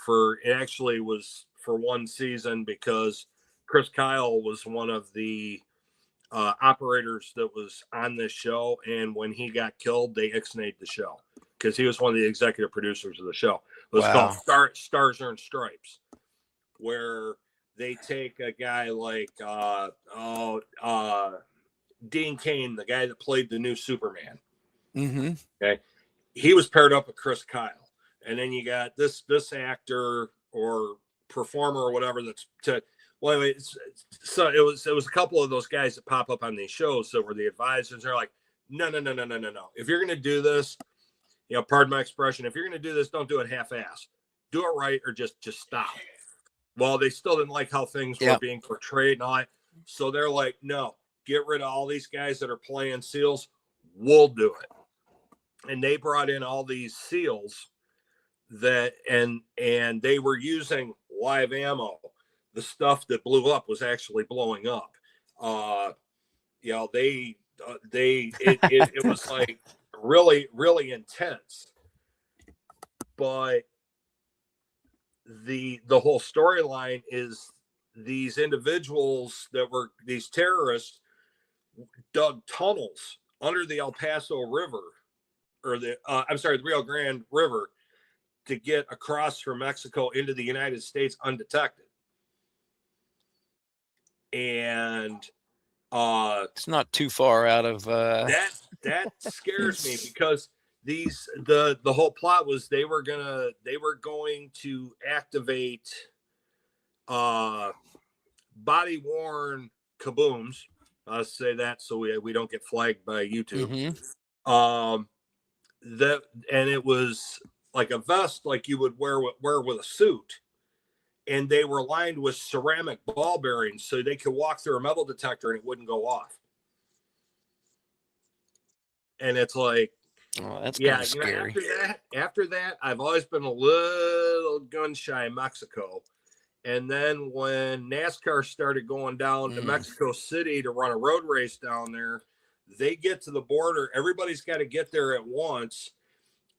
it actually was for one season because Chris Kyle was one of the operators that was on this show. And when he got killed, they ixnayed the show because he was one of the executive producers of the show. It was called wow. Stars Earn Stripes, where they take a guy like Dean Cain, the guy that played the new Superman. Mm-hmm. Okay, he was paired up with Chris Kyle, and then you got this actor or performer or whatever that's to. Well, anyway, so it was a couple of those guys that pop up on these shows that were the advisors. They're like, no. If you're going to do this, pardon my expression, if you're going to do this, don't do it half-ass. Do it right or just stop. Well, they still didn't like how things were Yeah. being portrayed and all that. So they're like, no, get rid of all these guys that are playing SEALs. We'll do it. And they brought in all these SEALs that and they were using live ammo. The stuff that blew up was actually blowing up. It was like really, really intense. But the whole storyline is these individuals that were these terrorists dug tunnels under the El Paso River or the Rio Grande River to get across from Mexico into the United States undetected. And It's not too far out of that scares me because the whole plot was they were going to activate body worn kabooms. I'll say that so we don't get flagged by YouTube. mm-hmm. And it was like a vest like you would wear with a suit, and they were lined with ceramic ball bearings so they could walk through a metal detector and it wouldn't go off. And it's like, Oh, that's yeah, kind of scary. after that, I've always been a little gun shy in Mexico. And then when NASCAR started going down to Mexico City to run a road race down there, they get to the border. Everybody's got to get there at once.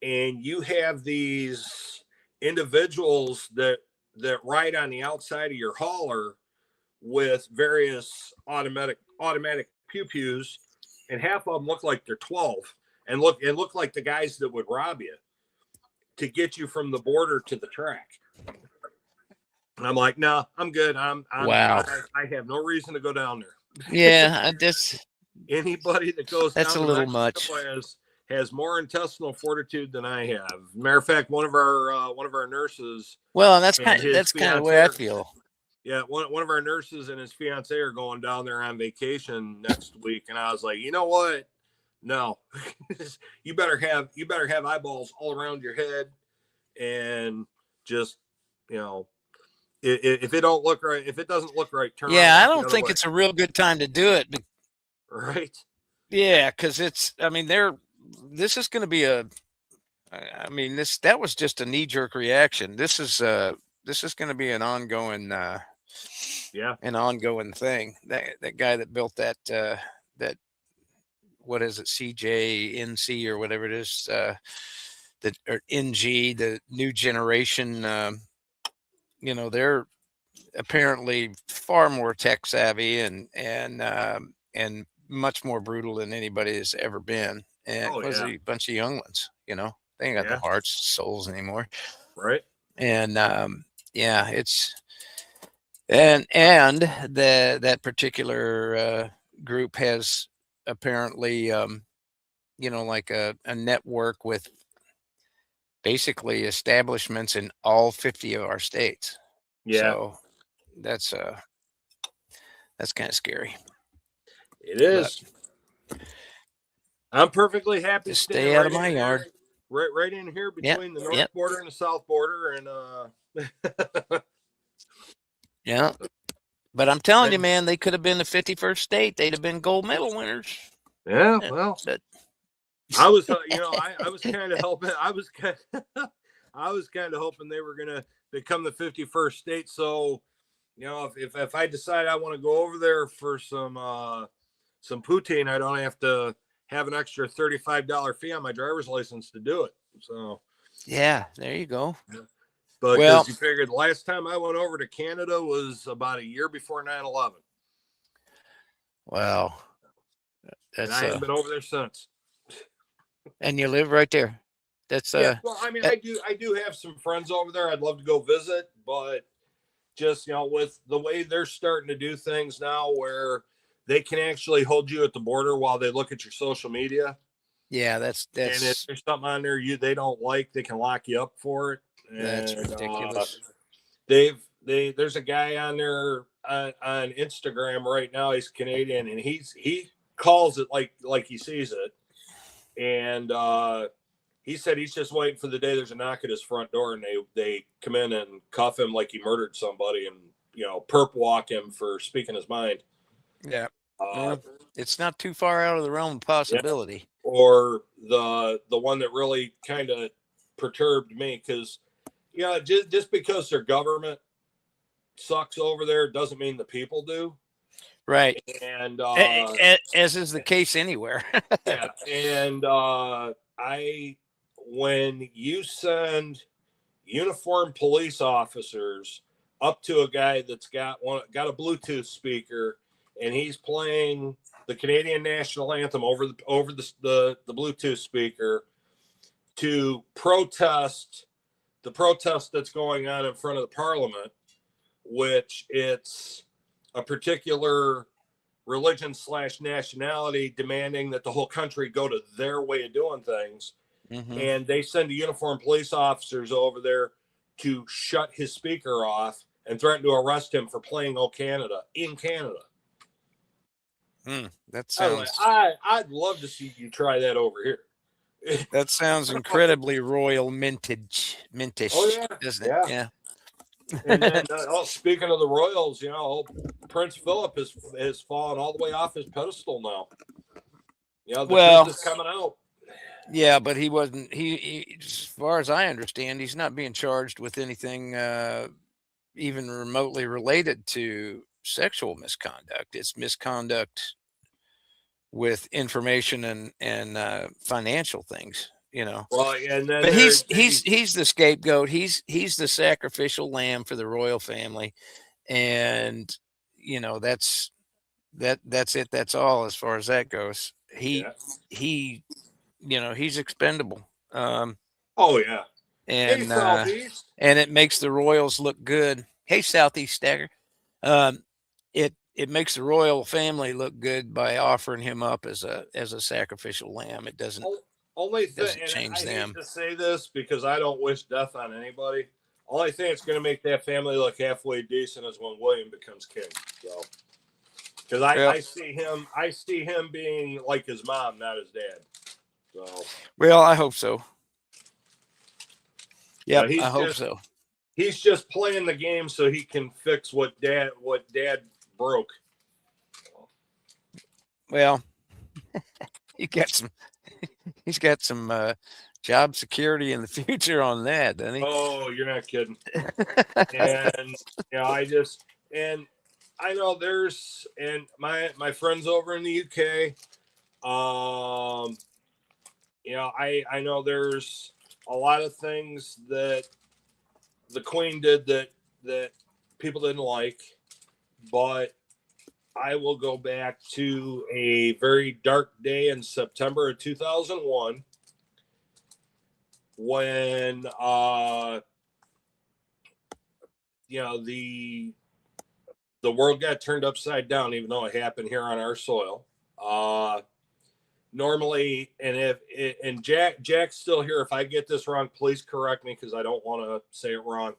And you have these individuals that ride on the outside of your hauler with various automatic pew-pews, and half of them look like they're 12 and look like the guys that would rob you to get you from the border to the track. And I'm like, no, I'm good. Wow. I have no reason to go down there. Yeah, Anybody that goes that's down a to little Mexico much. has more intestinal fortitude than I have. Matter of fact, one of our nurses. Well, and that's kind of the way I feel. Yeah, one of our nurses and his fiance are going down there on vacation next week, and I was like, you know what? No, you better have eyeballs all around your head, and just if it don't look right, if it doesn't look right, turn around and Yeah, I walk the don't other think way. it's a real good time to do it. Right. Yeah, because I mean, this is going to be I mean, that was just a knee jerk reaction. This is going to be Yeah. an ongoing thing. That guy that built that, what is it, CJNC or whatever it is, or NG, the new generation, they're apparently far more tech savvy and much more brutal than anybody has ever been. And Oh it was yeah. a bunch of young ones, they ain't got no Yeah. hearts, souls anymore. Right. And yeah, it's and that particular group has apparently like a network with basically establishments in all 50 of our states. Yeah. So that's kind of scary. It But is. I'm perfectly happy just staying stay out right of my in yard. here, right in here Yep. between the north Yep. border and the south border, and Yeah. But I'm telling you, and man, they could have been the 51st state. They'd have been gold medal winners. yeah, Yeah, well, but I was, I was kind of helping. I was kind of hoping they were gonna become the 51st state. So, if I decide I want to go over there for some poutine, I don't have to have an extra $35 fee on my driver's license to do it. So, yeah, there you go. but Well, because you figured the last time I went over to Canada was about a year before 9/11, well, and that's I haven't been over there since. and you live right there. That's Yeah, well, I mean, that, I do have some friends over there. I'd love to go visit, but just with the way they're starting to do things now, where they can actually hold you at the border while they look at your social media, yeah, and if there's something on there they don't like, they can lock you up for it. that's And ridiculous. there's a guy on there on Instagram right now. He's Canadian, and he calls it like he sees it, and he said he's just waiting for the day there's a knock at his front door and they come in and cuff him like he murdered somebody and perp walk him for speaking his mind. Yeah. Uh, Well, it's not too far out of the realm of yeah. possibility. Or the one that really kind of perturbed me, because just because their government sucks over there doesn't mean the people do. Right. And As is the case anywhere. yeah, and when you send uniformed police officers up to a guy that's got a Bluetooth speaker, and he's playing the Canadian national anthem over the Bluetooth speaker to protest the protest that's going on in front of the Parliament, which it's a particular religion / nationality demanding that the whole country go to their way of doing things. Mm-hmm. And they send uniformed police officers over there to shut his speaker off and threaten to arrest him for playing "O Canada" in Canada. That sounds. I'd love to see you try that over here. That sounds incredibly royal mintish, Oh yeah, doesn't it? Yeah. And then, speaking of the royals, Prince Philip has fallen all the way off his pedestal now. The truth is coming out. Yeah, but he wasn't. He, as far as I understand, he's not being charged with anything even remotely related to sexual misconduct. It's misconduct with information and financial things. Well, and then but he's the scapegoat. He's the sacrificial lamb for the royal family, and that's it. That's all as far as that goes. He he's expendable. Oh yeah. And hey, Southeast. And it makes the Royals look good. Hey, Southeast Stagger. It makes the royal family look good by offering him up as a sacrificial lamb. It doesn't. Only thing, doesn't change and I them. hate to say this because I don't wish death on anybody. Only thing that's going to make that family look halfway decent is when William becomes king. So, because I see him being like his mom, not his dad. So, well, I hope so. Yeah, I hope so. He's just playing the game so he can fix what dad broke. Well, he got some. He's got some job security in the future on that, doesn't he? Oh, you're not kidding. And I know there's my friends over in the UK. I know there's a lot of things that the Queen did that people didn't like, but I will go back to a very dark day in September of 2001 when the world got turned upside down, even though it happened here on our soil. Normally, and Jack's still here. If I get this wrong, please correct me because I don't want to say it wrong.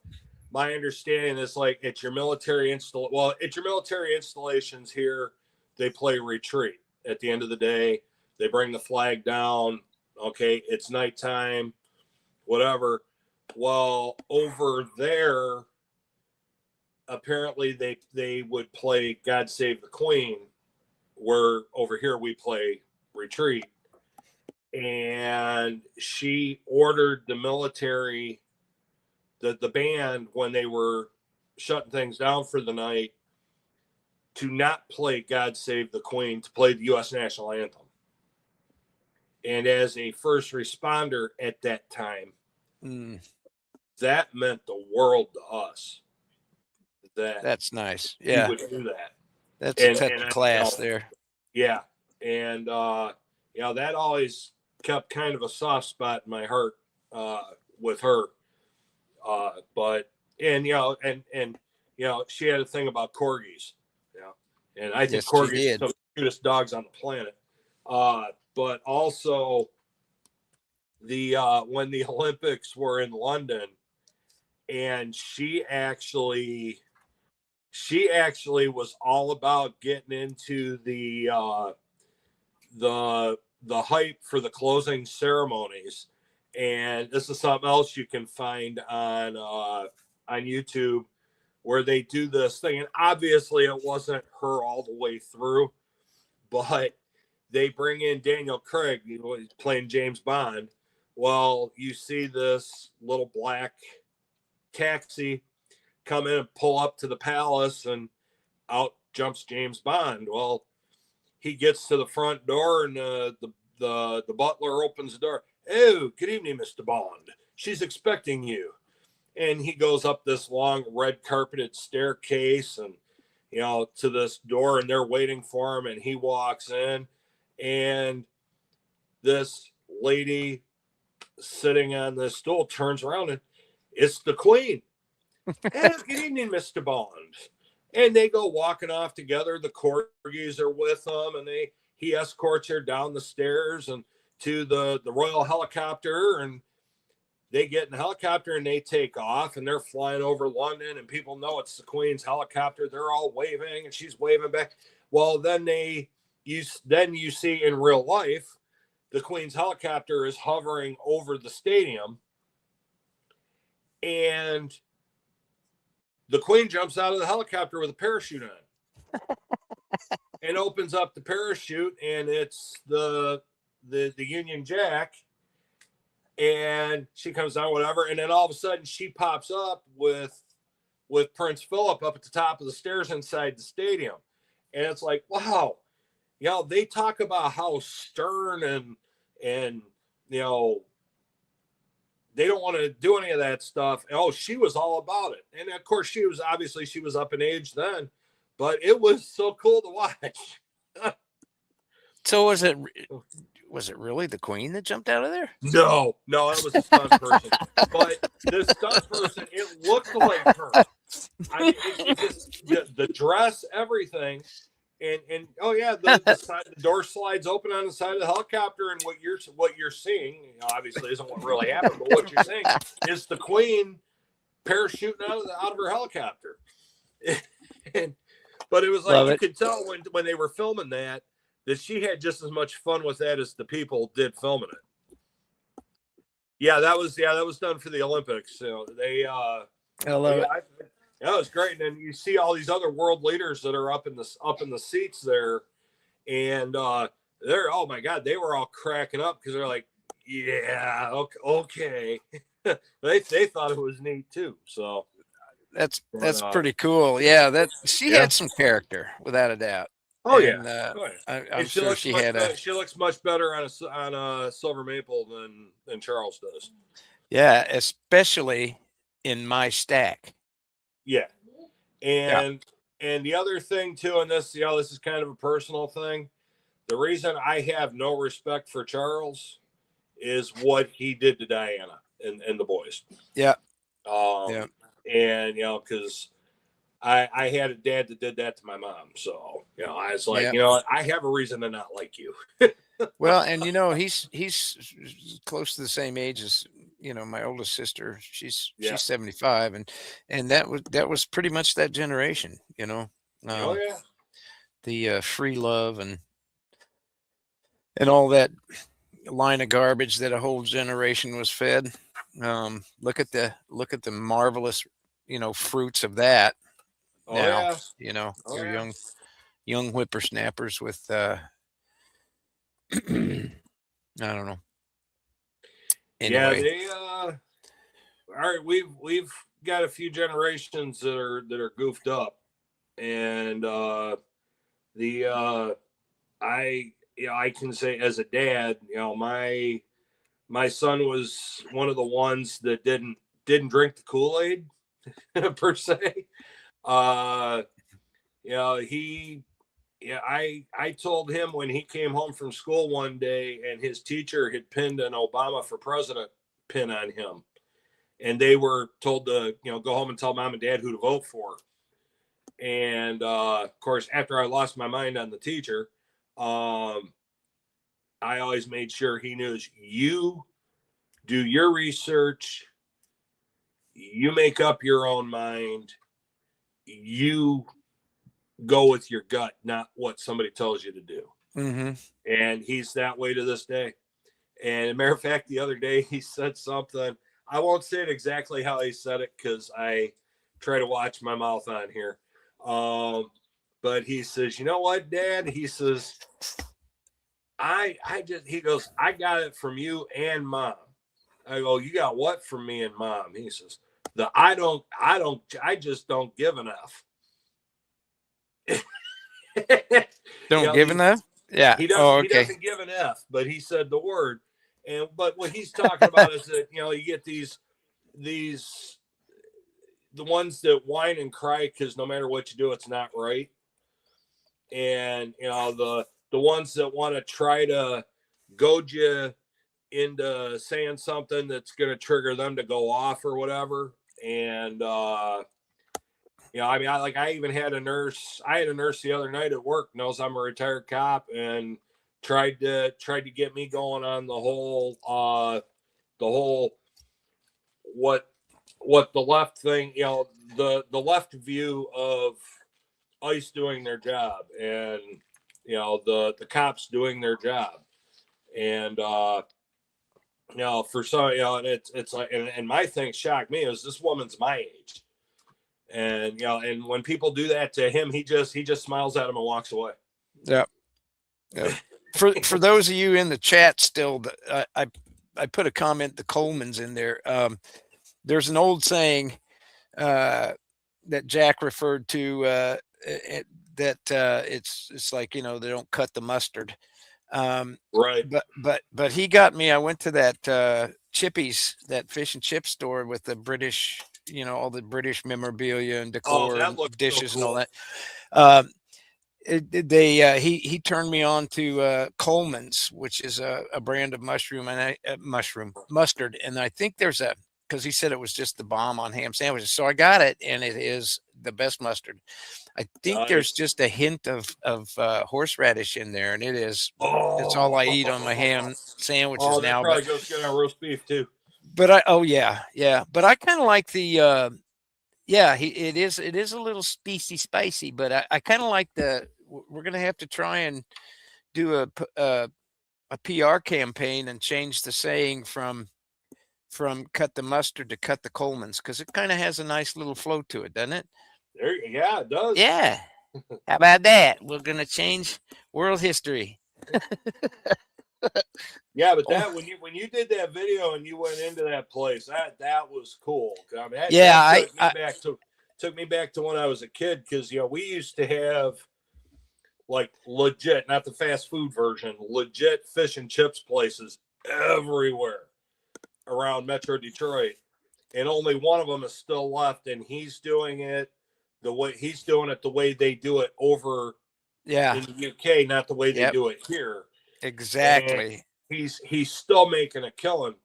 My understanding is like at your military installations here, they play retreat. At the end of the day, they bring the flag down. Okay, it's nighttime, whatever. Well, over there, apparently they would play God Save the Queen, where over here we play retreat. And she ordered the military, the band, when they were shutting things down for the night, to not play God Save the Queen, to play the U.S. national anthem. And as a first responder at that time, that meant the world to us. That's nice. He Yeah, would do that. that's a touch of class there. Yeah, and that always kept kind of a soft spot in my heart with her. But she had a thing about corgis. Yeah, and I think corgis are some of the cutest dogs on the planet. But also when the Olympics were in London, and she actually was all about getting into the hype for the closing ceremonies. And this is something else you can find on YouTube, where they do this thing. And obviously it wasn't her all the way through, but they bring in Daniel Craig, he's playing James Bond. Well, you see this little black taxi come in and pull up to the palace, and out jumps James Bond. Well, he gets to the front door, and the butler opens the door. Oh, good evening, Mr. Bond. She's expecting you. And he goes up this long red carpeted staircase and to this door, and they're waiting for him, and he walks in, and this lady sitting on the stool turns around, and it's the Queen. Hey, good evening, Mr. Bond. And they go walking off together. The corgis are with them, and he escorts her down the stairs and to the royal helicopter, and they get in the helicopter and they take off, and they're flying over London, and people know it's the Queen's helicopter. They're all waving, and she's waving back. Well, then you see in real life, the Queen's helicopter is hovering over the stadium, and the Queen jumps out of the helicopter with a parachute on and opens up the parachute, and it's the Union Jack, and she comes down, whatever, and then all of a sudden she pops up with Prince Philip up at the top of the stairs inside the stadium. And it's like, wow, they talk about how stern and they don't want to do any of that stuff. Oh, she was all about it. And of course she was up in age then, but it was so cool to watch. So was it really the Queen that jumped out of there? No, it was a stunt person. But the stunt person, it looked like her. I mean, it just, the dress, everything. And oh yeah, the door slides open on the side of the helicopter, and what you're seeing, obviously isn't what really happened, but what you're seeing is the Queen parachuting out of her helicopter. But it was like you could tell when they were filming that she had just as much fun with that as the people did filming it. Yeah, that was done for the Olympics. So they I love Yeah, it. that was great. And then you see all these other world leaders that are up in the seats there, and they're, oh my god, they were all cracking up because they're like, yeah, okay. They thought it was neat too. So, but That's pretty cool. Yeah, that she yeah, had some character without a doubt, oh yeah, and oh yeah. I'm And she sure looks she much had a better. She looks much better on a silver maple than Charles does. yeah, especially in my stack. Yeah, Yeah, and the other thing too, and this, this is kind of a personal thing. The reason I have no respect for Charles is what he did to Diana and the boys. yeah, yeah, Um, and because I had a dad that did that to my mom, so I was like, yeah. I have a reason to not like you. Well, and he's close to the same age as my oldest sister. Yeah. She's 75, and that was pretty much that generation. Oh Um, yeah. the free love and all that line of garbage that a whole generation was fed. Look at the marvelous fruits of that Oh now. yeah. Oh Your yeah. young whippersnappers with I don't know. Yeah. Anyway, They all right. We've got a few generations that are goofed up, and the I can say as a dad, my son was one of the ones that didn't drink the Kool-Aid per se. Uh, he yeah, I told him when he came home from school one day and his teacher had pinned an Obama for president pin on him, and they were told to go home and tell mom and dad who to vote for. And of course, after I lost my mind on the teacher, um, I always made sure he knew, you do your research, you make up your own mind, you go with your gut, not what somebody tells you to do. hmm And he's that way to this day. And as a matter of fact, the other day he said something. I won't say it exactly how he said it because I try to watch my mouth on here. But he says, "You know what, Dad?" He says, he goes, "I got it from you and Mom." I go, "You got what from me and Mom?" He says, I just don't give enough. Don't give He enough. Yeah. Oh, he okay. doesn't give an F, but he said the word. And but what he's talking about is that you get these the ones that whine and cry because no matter what you do, it's not right. And the ones that want to try to goad you into saying something that's going to trigger them to go off or whatever. And I mean, I even had a nurse. I had a nurse the other night at work. Knows I'm a retired cop, and tried to get me going on the whole what the left thing. The left view of ICE doing their job, and the cops doing their job, and for some, and it's like, and my thing shocked me is this woman's my age. And and when people do that to him, he just smiles at him and walks away. Yeah. Yeah. For those of you in the chat still, I put a comment, the Colemans in there. There's an old saying that Jack referred to that it's like they don't cut the mustard. Right. But he got me. I went to that Chippy's, that fish and chip store with the British, all the British memorabilia and Oh, decor that and looks so dishes and all cool. that. Um, he turned me on to Coleman's, which is a brand of mushroom and mustard, and I think there's a because he said it was just the bomb on ham sandwiches, so I got it, and it is the best mustard. I think there's Nice. just a hint of horseradish in there, and it's all I eat on my Oh, ham sandwiches oh, that now. probably goes good on roast beef too. Oh yeah, but I kind of like the yeah, it is a little spicy, but I kind of like we're gonna have to try and do a PR campaign and change the saying from from cut the mustard to cut the Coleman's because it kind of has a nice little flow to it, doesn't it? Yeah, it does. Yeah. How about that? We're gonna change world history. Yeah, but Oh, that when you did that video and you went into that place, that was cool. I mean, yeah. that took me back to when I was a kid because we used to have like legit, not the fast food version, legit fish and chips places everywhere around Metro Detroit, and only one of them is still left, and he's doing it the way they do it over yeah. in the UK, not the way they Yep. do it here. And Exactly. he's still making a killing.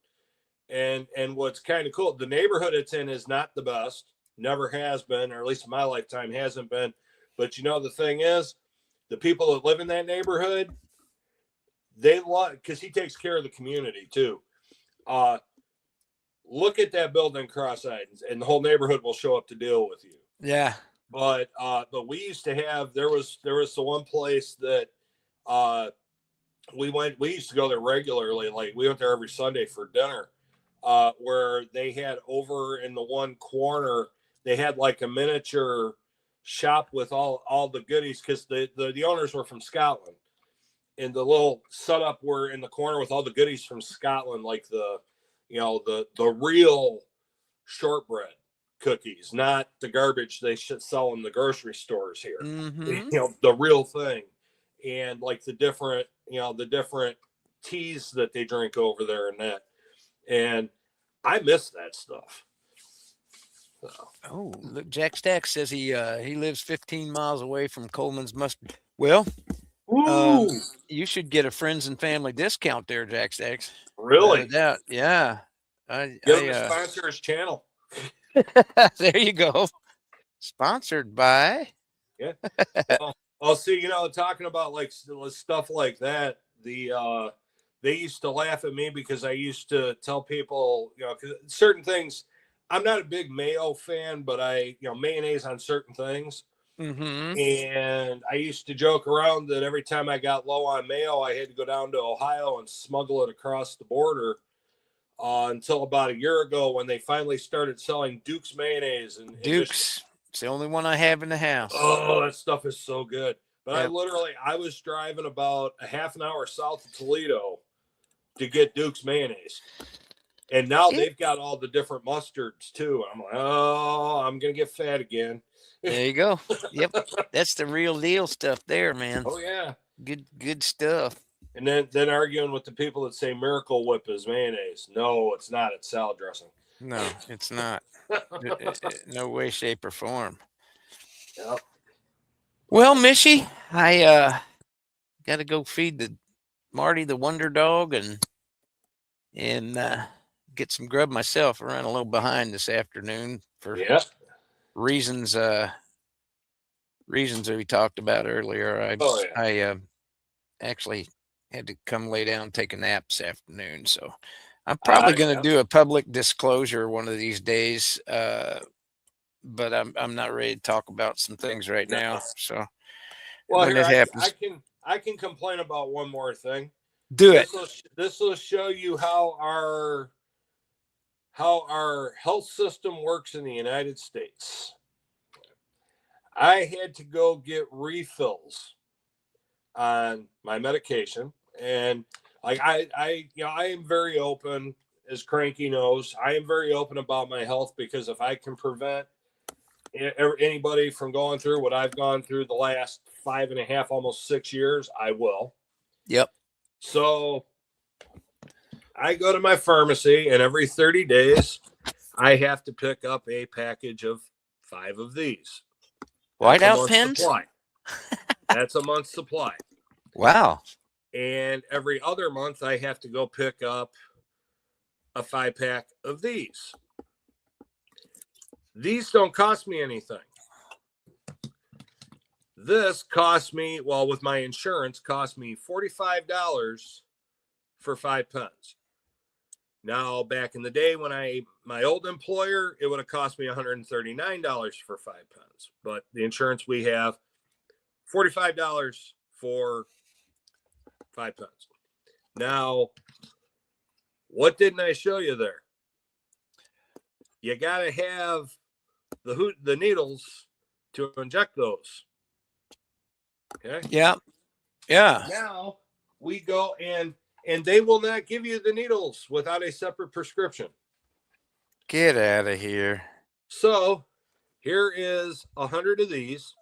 And what's kind of cool, the neighborhood it's in is not the best, never has been, or at least in my lifetime hasn't been. But the thing is, the people that live in that neighborhood, they love because he takes care of the community too. Look at that building cross-eyed, and the whole neighborhood will show up to deal with you. Yeah. But we used to have there was the one place that we used to go there regularly. Like we went there every Sunday for dinner, where they had over in the one corner, they had like a miniature shop with all the goodies because the owners were from Scotland, and the little setup were in the corner with all the goodies from Scotland, like the real shortbread cookies, not the garbage they should sell in the grocery stores here. Mm-hmm. The real thing, and like the different teas that they drink over there and that. And I miss that stuff. So. Oh, look, Jack Stack says he lives 15 miles away from Coleman's Mustard. Well, Ooh, you should get a friends and family discount there, Jack Stacks. Without a really? doubt. Yeah. Get him to sponsor his channel. There you go. Sponsored by. Yeah. Well, I'll see. Talking about like stuff like that. They used to laugh at me because I used to tell people, certain things. I'm not a big mayo fan, but mayonnaise on certain things. Mm-hmm. And I used to joke around that every time I got low on mayo, I had to go down to Ohio and smuggle it across the border. Until about a year ago when they finally started selling Duke's mayonnaise. And Duke's. It's the only one I have in the house. Oh, that stuff is so good. But Yep. I was driving about a half an hour south of Toledo to get Duke's mayonnaise. And now they've got all the different mustards too. I'm like, oh, I'm going to get fat again. There you go. Yep. That's the real deal stuff there, man. Oh, yeah. Good stuff. And then arguing with the people that say Miracle Whip is mayonnaise. No, it's not. It's salad dressing. No, it's not. No way, shape, or form. Yep. Well, Michi, I got to go feed the Marty the Wonder Dog and get some grub myself. I ran a little behind this afternoon for reasons that we talked about earlier. I actually had to come lay down and take a nap this afternoon, so I'm probably going to do a public disclosure one of these days, but I'm not ready to talk about some things right now. So, well, when it happens, I can complain about one more thing. Do it. This will show you how our health system works in the United States. I had to go get refills on my medication, and like I am very open, as Cranky knows. I am very open about my health because if I can prevent anybody from going through what I've gone through the last 5.5, almost 6 years, I will. Yep. So I go to my pharmacy, and every 30 days, I have to pick up a package of 5 of these. Whiteout pens? Supply. That's a month's supply. Wow. And every other month, I have to go pick up a 5-pack of these. These don't cost me anything. This cost me, well, with my insurance, cost me $45 for 5 pens. Now, back in the day when my old employer, it would have cost me $139 for 5 pens. But the insurance we have, $45 for 5 pens. Now, what didn't I show you there? you got to have the needles to inject those. Okay. Yeah. Yeah. So now we go and they will not give you the needles without a separate prescription. Get out of here. So here is 100 of these.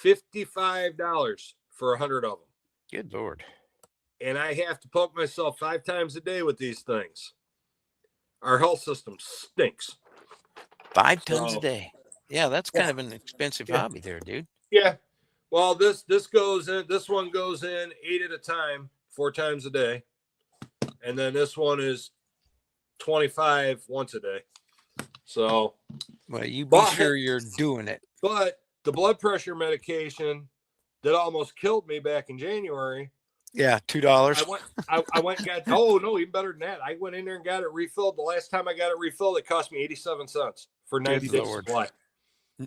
$55 for 100 of them. Good Lord. And I have to poke myself 5 times a day with these things. Our health system stinks. 5 tons a day. Yeah, that's kind of an expensive hobby there, dude. Yeah. Well, this goes in. This one goes in 8 at a time, 4 times a day, and then this one is 25 once a day. So, well, you be sure you're doing it. But the blood pressure medication that almost killed me back in January. Yeah, $2. I went and got. Oh no, even better than that. I went in there and got it refilled. The last time I got it refilled, it cost me 87 cents for 90 days supply.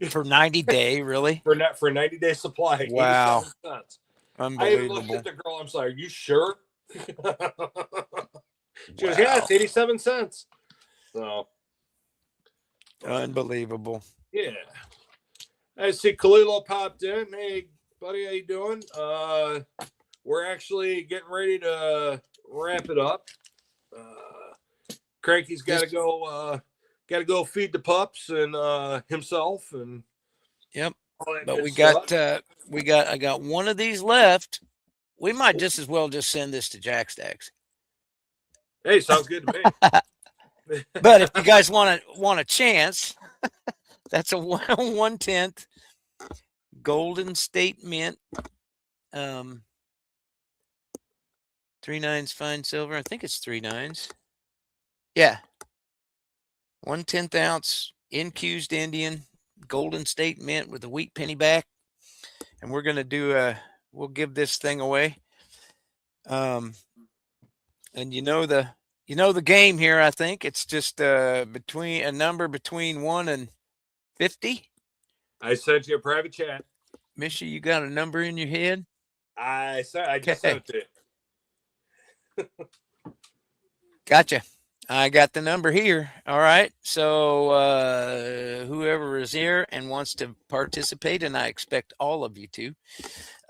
For 90-day, really? For 90-day supply. Wow. 87 cents. Unbelievable. I even looked at the girl. I'm sorry. Are you sure? She goes, yeah, it's 87 cents. So. Unbelievable. Yeah. I see Kalilo popped in. Hey, buddy, how you doing? We're actually getting ready to wrap it up. Cranky's got to go feed the pups and himself and. Yep. But I got one of these left. We might just as well just send this to Jack Stacks. Hey, sounds good to me. But if you guys want a chance, that's a 1/10 Golden State Mint. 3 9s fine silver. I think it's 3 9s. Yeah. 1/10 ounce infused Indian Golden State Mint with a wheat penny back. And we're going to we'll give this thing away. And you know the game here, I think. It's just between a number between 1 and 50. I sent you a private chat. Michi, you got a number in your head? I just sent it to you. Gotcha. I got the number here. All right. So whoever is here and wants to participate, and I expect all of you to,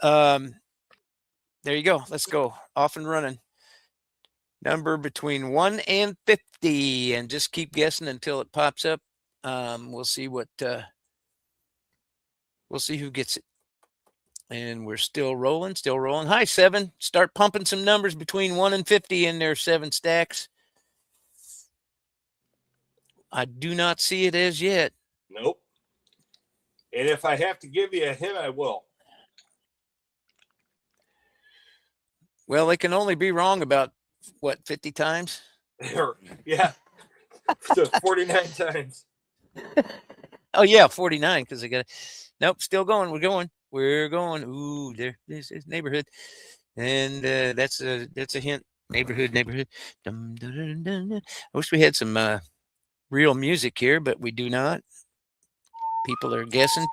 there you go. Let's go. Off and running. Number between 1 and 50, and just keep guessing until it pops up. We'll see who gets it. And we're still rolling. Hi, 7. Start pumping some numbers between 1 and 50 in their 7 stacks. I do not see it as yet. Nope. And if I have to give you a hint, I will. Well, they can only be wrong about, 50 times? Yeah. So 49 times. Oh, yeah, 49, because I got it. Nope, still going. We're going. Ooh, this is neighborhood. And that's a hint. Neighborhood. Dum, dum, dum, dum, dum. I wish we had some real music here, but we do not. People are guessing.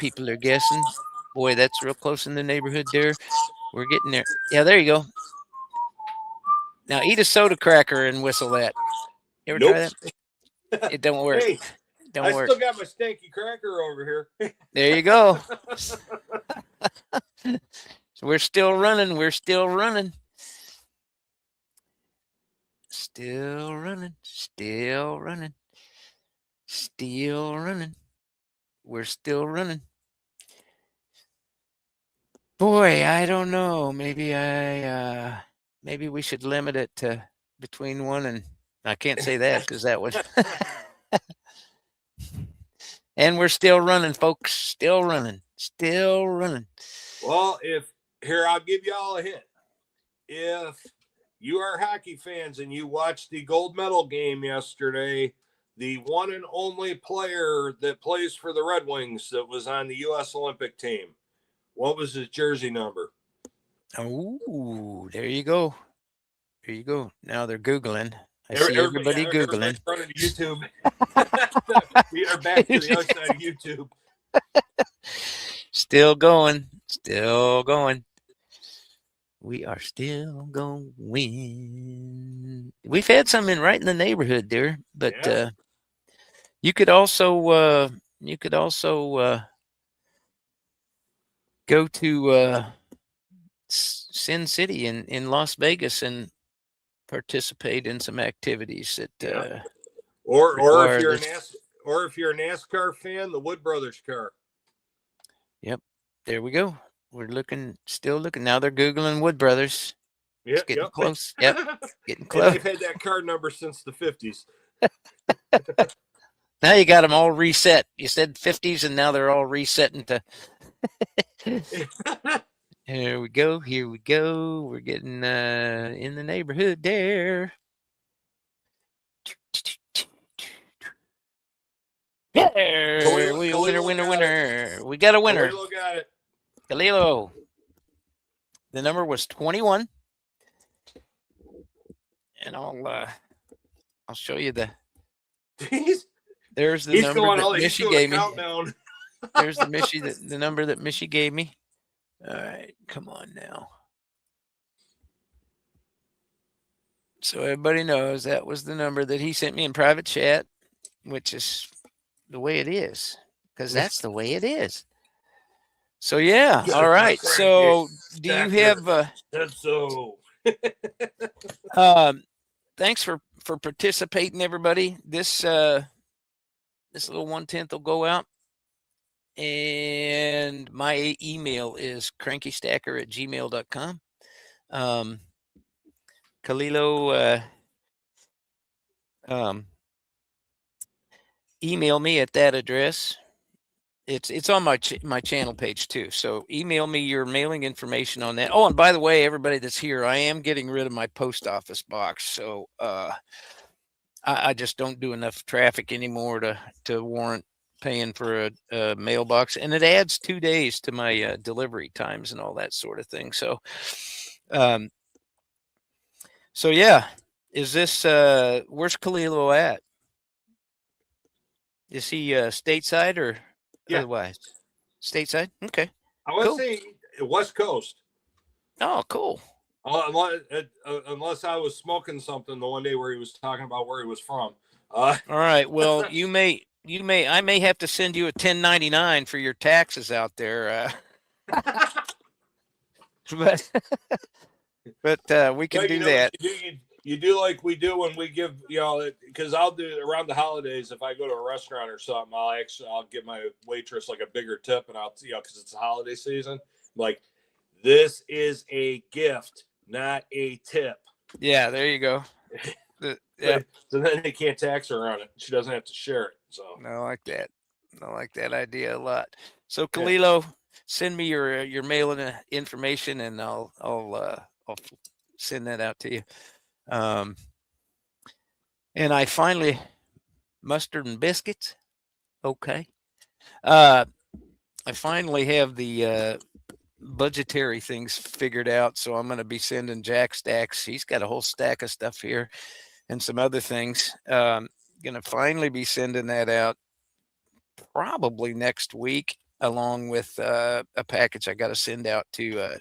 Boy, that's real close in the neighborhood there. We're getting there. Yeah, there you go. Now eat a soda cracker and whistle that. You ever try that? It don't work. Hey, don't work. I still got my stanky cracker over here. There you go. So we're still running. Still running. We're still running. Boy, I don't know. Maybe we should limit it to between 1 and, I can't say that because that would. And we're still running, folks. Still running. Well, I'll give y'all a hint. If you are hockey fans and you watched the gold medal game yesterday, the one and only player that plays for the Red Wings that was on the U.S. Olympic team, what was his jersey number? Oh, there you go. Now they're Googling. I see everybody Googling. Running to YouTube. We are back to the other side of YouTube. Still going. We are still going to win. We've had some right in the neighborhood there, but Yeah. you could also go to Sin City in Las Vegas and participate in some activities that Yeah. Or if require you're this. if you're a NASCAR fan, the Wood Brothers car. Yep, there we go. We're still looking. Now they're Googling Wood Brothers. It's Yep, getting yep. close. Yep, getting And close. they've had that car number since the 50s. Now you got them all reset. You said 50s, and now they're all resetting to. Here we go. Here we go. We're getting in the neighborhood there. Yeah, we winner. We got a winner. Khalilo got it. Khalilo. The number was 21. And I'll show you there's the number that Michi gave me. There's the Michi, the number that Michi gave me. All right, come on now. So everybody knows that was the number that he sent me in private chat, which is the way it is, because that's the way it is. So yeah, all right. So do you have? So. Thanks for participating, everybody. This little 1/10 will go out, and my email is crankystacker@gmail.com. Khalilo, email me at that address. It's on my channel page too. So email me your mailing information on that. Oh, and by the way, everybody that's here, I am getting rid of my post office box. So I just don't do enough traffic anymore to warrant paying for a mailbox, and it adds 2 days to my delivery times and all that sort of thing. So, so yeah, is this where's Khalilo at? Is he stateside or otherwise? Stateside. Okay. I want to say West Coast. Oh, cool. Unless I was smoking something the one day where he was talking about where he was from. All right. Well, I may have to send you a 1099 for your taxes out there. But we can do that. You do like we do when we give, because I'll do it around the holidays. If I go to a restaurant or something, I'll give my waitress like a bigger tip, and I'll, because it's the holiday season, like, this is a gift, not a tip. Yeah, there you go. Yeah. So then they can't tax her on it. She doesn't have to share it. So I like that. I like that idea a lot. So Khalilo, send me your mailing information, and I'll send that out to you. And I finally mustard and biscuits. Okay. I finally have the budgetary things figured out, so I'm going to be sending Jack stacks. He's got a whole stack of stuff here and some other things. Going to finally be sending that out probably next week, along with a package I got to send out to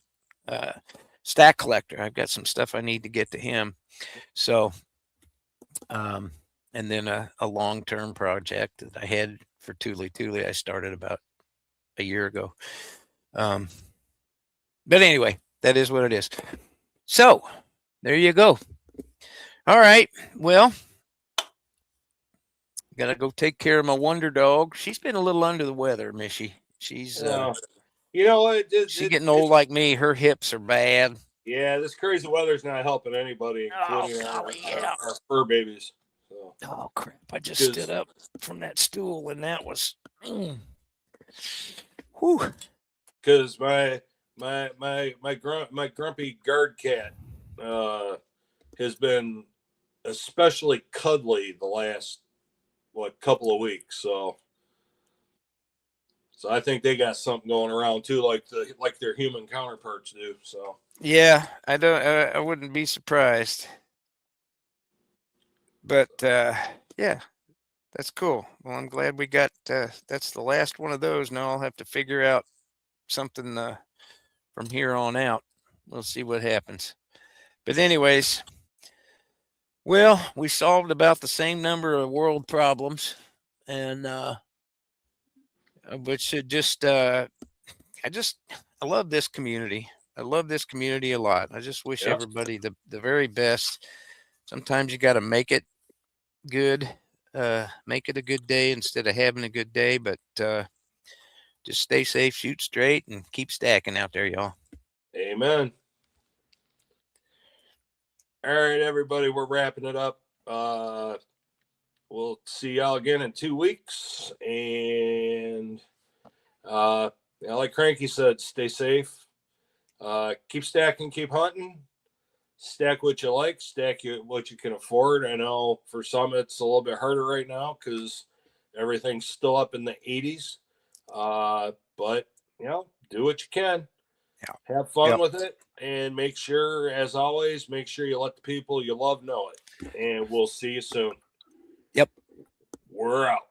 Stack Collector. I've got some stuff I need to get to him. So, and then a long-term project that I had for Thule. I started about a year ago. But anyway, that is what it is. So there you go. All right. Well, gotta go take care of my wonder dog. She's been a little under the weather, Michi. She's she's getting old like me. Her hips are bad. Yeah, this crazy weather's not helping anybody, including our fur babies. So. Oh crap! I just stood up from that stool, and that was, whew. Because my grumpy guard cat has been especially cuddly the last couple of weeks. So I think they got something going around too, like their human counterparts do. So yeah, I wouldn't be surprised. But yeah, that's cool. Well, I'm glad we got that's the last one of those. Now I'll have to figure out something from here on out. we'll see what happens. But anyways, well, we solved about the same number of world problems, and which should just I love this community. I love this community a lot. I just wish Yep. everybody the very best. Sometimes you got to make it good, make it a good day instead of having a good day. But just stay safe, shoot straight, and keep stacking out there, y'all. Amen. All right, everybody, we're wrapping it up. We'll see y'all again in 2 weeks. And like Cranky said, stay safe. Keep stacking, keep hunting. Stack what you like, what you can afford. I know for some it's a little bit harder right now because everything's still up in the 80s. But do what you can. Yeah. Have fun Yep. with it, and make sure, as always, you let the people you love know it. And we'll see you soon. Yep. We're out.